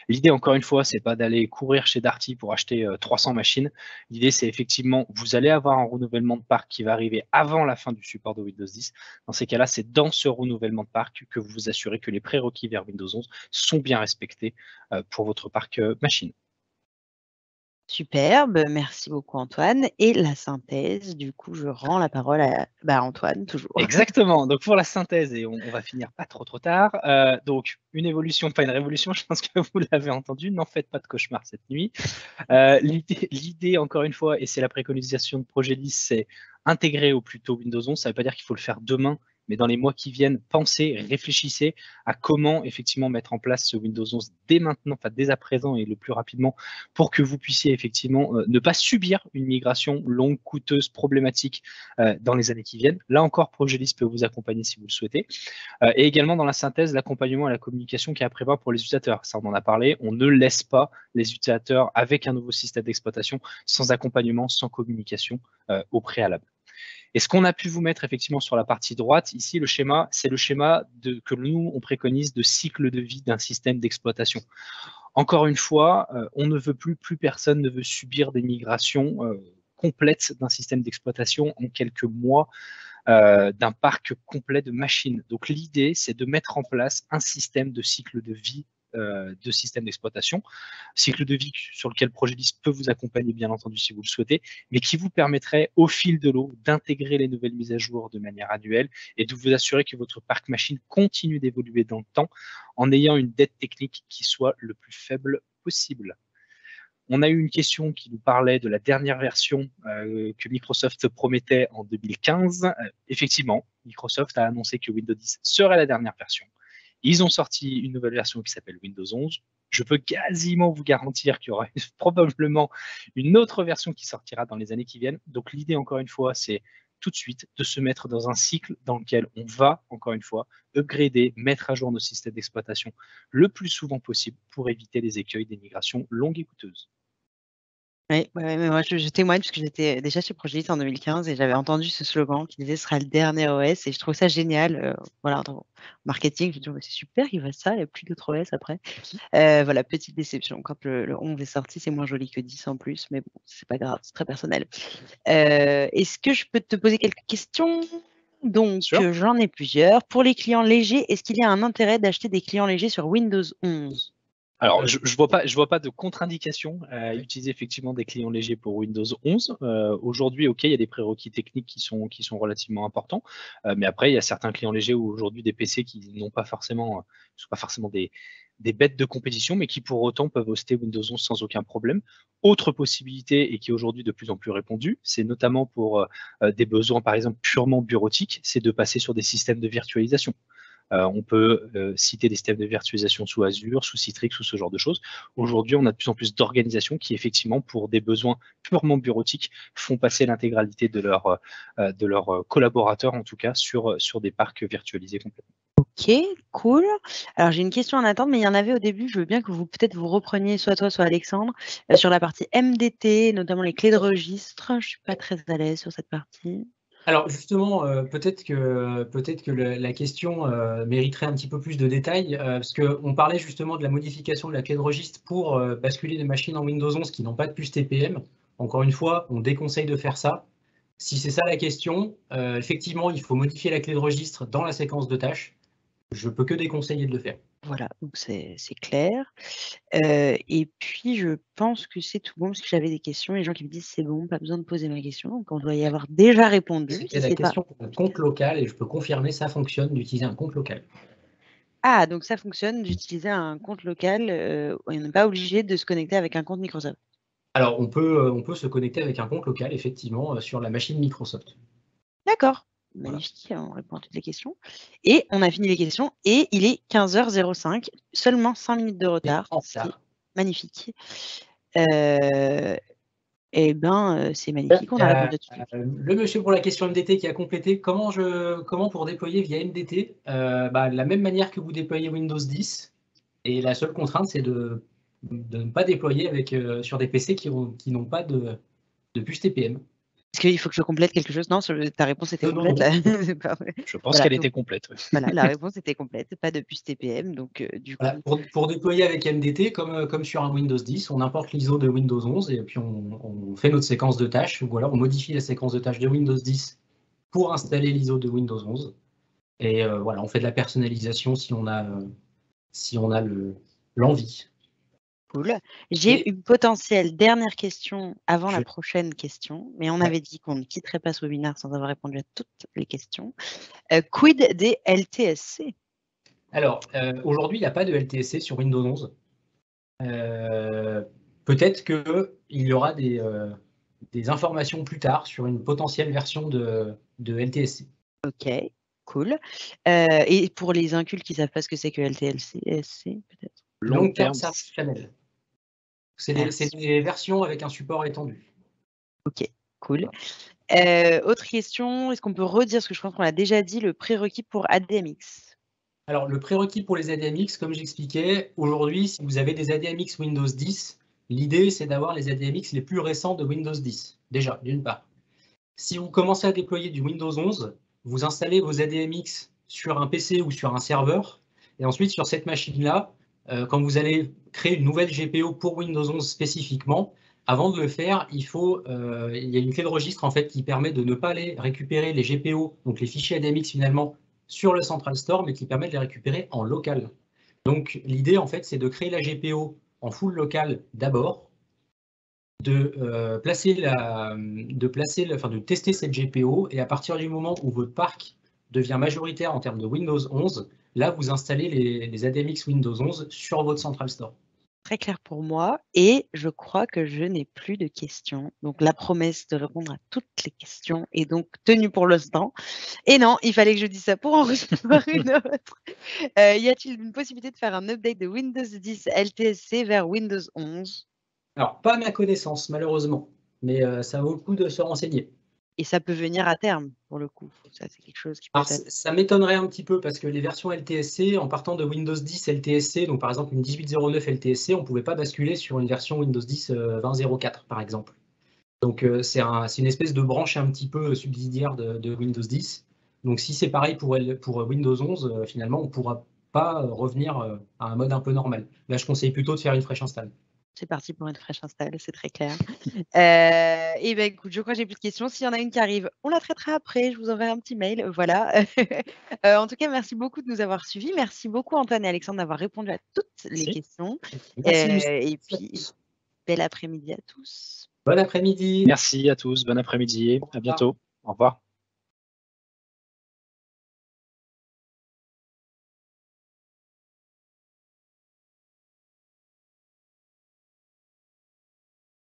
L'idée, encore une fois, c'est pas d'aller courir chez Darty pour acheter 300 machines. L'idée, c'est effectivement, vous allez avoir un renouvellement de parc qui va arriver avant la fin du support de Windows 10. Dans ces cas-là, c'est dans ce renouvellement de parc que vous vous assurez que les prérequis vers Windows 11 sont bien respectés pour votre parc machine. Superbe, merci beaucoup Antoine. Et la synthèse, du coup, je rends la parole à Antoine, toujours. Exactement, donc pour la synthèse, et on va finir pas trop tard, donc une évolution, pas une révolution, je pense que vous l'avez entendu, n'en faites pas de cauchemar cette nuit. L'idée, encore une fois, et c'est la préconisation de Projet 10, c'est intégrer au plus tôt Windows 11, ça ne veut pas dire qu'il faut le faire demain, mais dans les mois qui viennent, pensez, réfléchissez à comment effectivement mettre en place ce Windows 11 dès maintenant, enfin dès à présent et le plus rapidement, pour que vous puissiez effectivement ne pas subir une migration longue, coûteuse, problématique dans les années qui viennent. Là encore, Progedis peut vous accompagner si vous le souhaitez. Et également dans la synthèse, l'accompagnement et la communication qui est à prévoir pour les utilisateurs. Ça, on en a parlé, on ne laisse pas les utilisateurs avec un nouveau système d'exploitation sans accompagnement, sans communication au préalable. Et ce qu'on a pu vous mettre effectivement sur la partie droite, ici, le schéma, c'est le schéma que nous, on préconise de cycle de vie d'un système d'exploitation. Encore une fois, on ne veut plus personne ne veut subir des migrations complètes d'un système d'exploitation en quelques mois, d'un parc complet de machines. Donc l'idée, c'est de mettre en place un système de cycle de vie de système d'exploitation, cycle de vie sur lequel Progedis peut vous accompagner bien entendu si vous le souhaitez, mais qui vous permettrait au fil de l'eau d'intégrer les nouvelles mises à jour de manière annuelle et de vous assurer que votre parc machine continue d'évoluer dans le temps en ayant une dette technique qui soit le plus faible possible. On a eu une question qui nous parlait de la dernière version que Microsoft promettait en 2015. Effectivement, Microsoft a annoncé que Windows 10 serait la dernière version. Ils ont sorti une nouvelle version qui s'appelle Windows 11. Je peux quasiment vous garantir qu'il y aura probablement une autre version qui sortira dans les années qui viennent. Donc l'idée, encore une fois, c'est tout de suite de se mettre dans un cycle dans lequel on va, encore une fois, upgrader, mettre à jour nos systèmes d'exploitation le plus souvent possible pour éviter les écueils des migrations longues et coûteuses. Oui, mais moi je témoigne parce que j'étais déjà chez Progedis en 2015 et j'avais entendu ce slogan qui disait: «Ce sera le dernier OS» et je trouve ça génial, voilà, en marketing, je me dis: «Oh, c'est super qu'ils fassent ça, il y a plus d'autres OS après». Voilà, petite déception quand le 11 est sorti, c'est moins joli que 10 en plus, mais bon, c'est pas grave, c'est très personnel. Est-ce que je peux te poser quelques questions? Donc, j'en ai plusieurs. Pour les clients légers, est-ce qu'il y a un intérêt d'acheter des clients légers sur Windows 11? Alors, je vois pas de contre-indication à utiliser effectivement des clients légers pour Windows 11. Aujourd'hui, OK, il y a des prérequis techniques qui sont relativement importants, mais après, il y a certains clients légers ou aujourd'hui des PC qui n'ont pas forcément, sont pas forcément des bêtes de compétition, mais qui pour autant peuvent hoster Windows 11 sans aucun problème. Autre possibilité, et qui est aujourd'hui de plus en plus répandue, c'est notamment pour des besoins, par exemple, purement bureautiques, c'est de passer sur des systèmes de virtualisation. On peut citer des systèmes de virtualisation sous Azure, sous Citrix, ou ce genre de choses. Aujourd'hui, on a de plus en plus d'organisations qui, effectivement, pour des besoins purement bureautiques, font passer l'intégralité de leurs collaborateurs, en tout cas, sur des parcs virtualisés complètement. Ok, cool. Alors j'ai une question en attente, mais il y en avait au début. Je veux bien que vous peut-être vous repreniez, soit toi, soit Alexandre, sur la partie MDT, notamment les clés de registre. Je suis pas très à l'aise sur cette partie. Alors justement, peut-être que la question mériterait un petit peu plus de détails, parce qu'on parlait justement de la modification de la clé de registre pour basculer des machines en Windows 11 qui n'ont pas de puce TPM. Encore une fois, on déconseille de faire ça. Si c'est ça la question, effectivement, il faut modifier la clé de registre dans la séquence de tâches. Je peux que déconseiller de le faire. Voilà, donc c'est clair. Et puis je pense que c'est tout bon, parce que j'avais des questions, les gens qui me disent: «C'est bon, pas besoin de poser ma question», donc on doit y avoir déjà répondu. C'était la question pour un compte local, et je peux confirmer, ça fonctionne d'utiliser un compte local. Ah, donc ça fonctionne d'utiliser un compte local, on n'est pas obligé de se connecter avec un compte Microsoft? Alors on peut se connecter avec un compte local, effectivement, sur la machine Microsoft. D'accord, magnifique, on répond à toutes les questions. Et on a fini les questions et il est 15h05, seulement 5 minutes de retard. C'est magnifique. Et ben, c'est magnifique, on a répondu à tout. Le monsieur pour la question MDT qui a complété: comment pour déployer via MDT? De la même manière que vous déployez Windows 10, Et la seule contrainte, c'est de ne pas déployer sur des PC qui n'ont pas de puce TPM. Est-ce qu'il faut que je complète quelque chose? Non, ta réponse était Non, complète non. là. C'est parfait. Je pense Voilà, qu'elle donc, était complète. Ouais. voilà, la réponse était complète, pas de puce TPM. Donc, du Voilà, coup, pour déployer avec MDT, comme sur un Windows 10, on importe l'ISO de Windows 11 et puis on fait notre séquence de tâches, ou alors on modifie la séquence de tâches de Windows 10 pour installer l'ISO de Windows 11. Et voilà, on fait de la personnalisation si on a l'envie. cool. J'ai une potentielle dernière question avant la Je- prochaine question, mais on Ouais. avait dit qu'on ne quitterait pas ce webinaire sans avoir répondu à toutes les questions. Quid des LTSC? Alors, aujourd'hui, il n'y a pas de LTSC sur Windows 11. Peut-être qu'il y aura des informations plus tard sur une potentielle version de LTSC. Ok, cool. Et pour les incultes qui ne savent pas ce que c'est que LTSC, peut-être? Long Term Service Channel. C'est Merci. des versions avec un support étendu. Ok, cool. Autre question, est-ce qu'on peut redire, ce que je pense qu'on l'a déjà dit, le prérequis pour ADMX? Alors, le prérequis pour les ADMX, comme j'expliquais, aujourd'hui, si vous avez des ADMX Windows 10, l'idée, c'est d'avoir les ADMX les plus récents de Windows 10, déjà, d'une part. Si vous commencez à déployer du Windows 11, vous installez vos ADMX sur un PC ou sur un serveur, et ensuite, sur cette machine-là, quand vous allez créer une nouvelle GPO pour Windows 11 spécifiquement, avant de le faire, il y a une clé de registre en fait, qui permet de ne pas aller récupérer les GPO, donc les fichiers ADMX finalement, sur le Central Store, mais qui permet de les récupérer en local. Donc l'idée, en fait, c'est de créer la GPO en full local d'abord, de tester cette GPO, et à partir du moment où votre parc devient majoritaire en termes de Windows 11, là, vous installez les ADMX Windows 11 sur votre Central Store. Très clair pour moi, et je crois que je n'ai plus de questions. Donc la promesse de répondre à toutes les questions est donc tenue pour l'instant. Et non, il fallait que je dise ça pour en recevoir une autre. Y a-t-il une possibilité de faire un update de Windows 10 LTSC vers Windows 11? Alors, pas à ma connaissance, malheureusement, mais ça vaut le coup de se renseigner. Et ça peut venir à terme, pour le coup. Ça, c'est quelque chose qui peut Alors, ça m'étonnerait un petit peu parce que les versions LTSC, en partant de Windows 10 LTSC, donc par exemple une 18.09 LTSC, on ne pouvait pas basculer sur une version Windows 10 20.04 par exemple. Donc c'est une espèce de branche un petit peu subsidiaire de Windows 10. Donc si c'est pareil pour Windows 11, finalement on ne pourra pas revenir à un mode un peu normal. Là, je conseille plutôt de faire une fraîche install. C'est parti pour une fraîche install, c'est très clair. Et ben écoute, je crois que j'ai plus de questions. S'il y en a une qui arrive, on la traitera après. Je vous enverrai un petit mail. Voilà. En tout cas, merci beaucoup de nous avoir suivis. Merci beaucoup Antoine et Alexandre d'avoir répondu à toutes les questions. Merci. Et puis, bel après-midi à tous. Bon après-midi. Merci à tous, bon après-midi, à bientôt. Au revoir.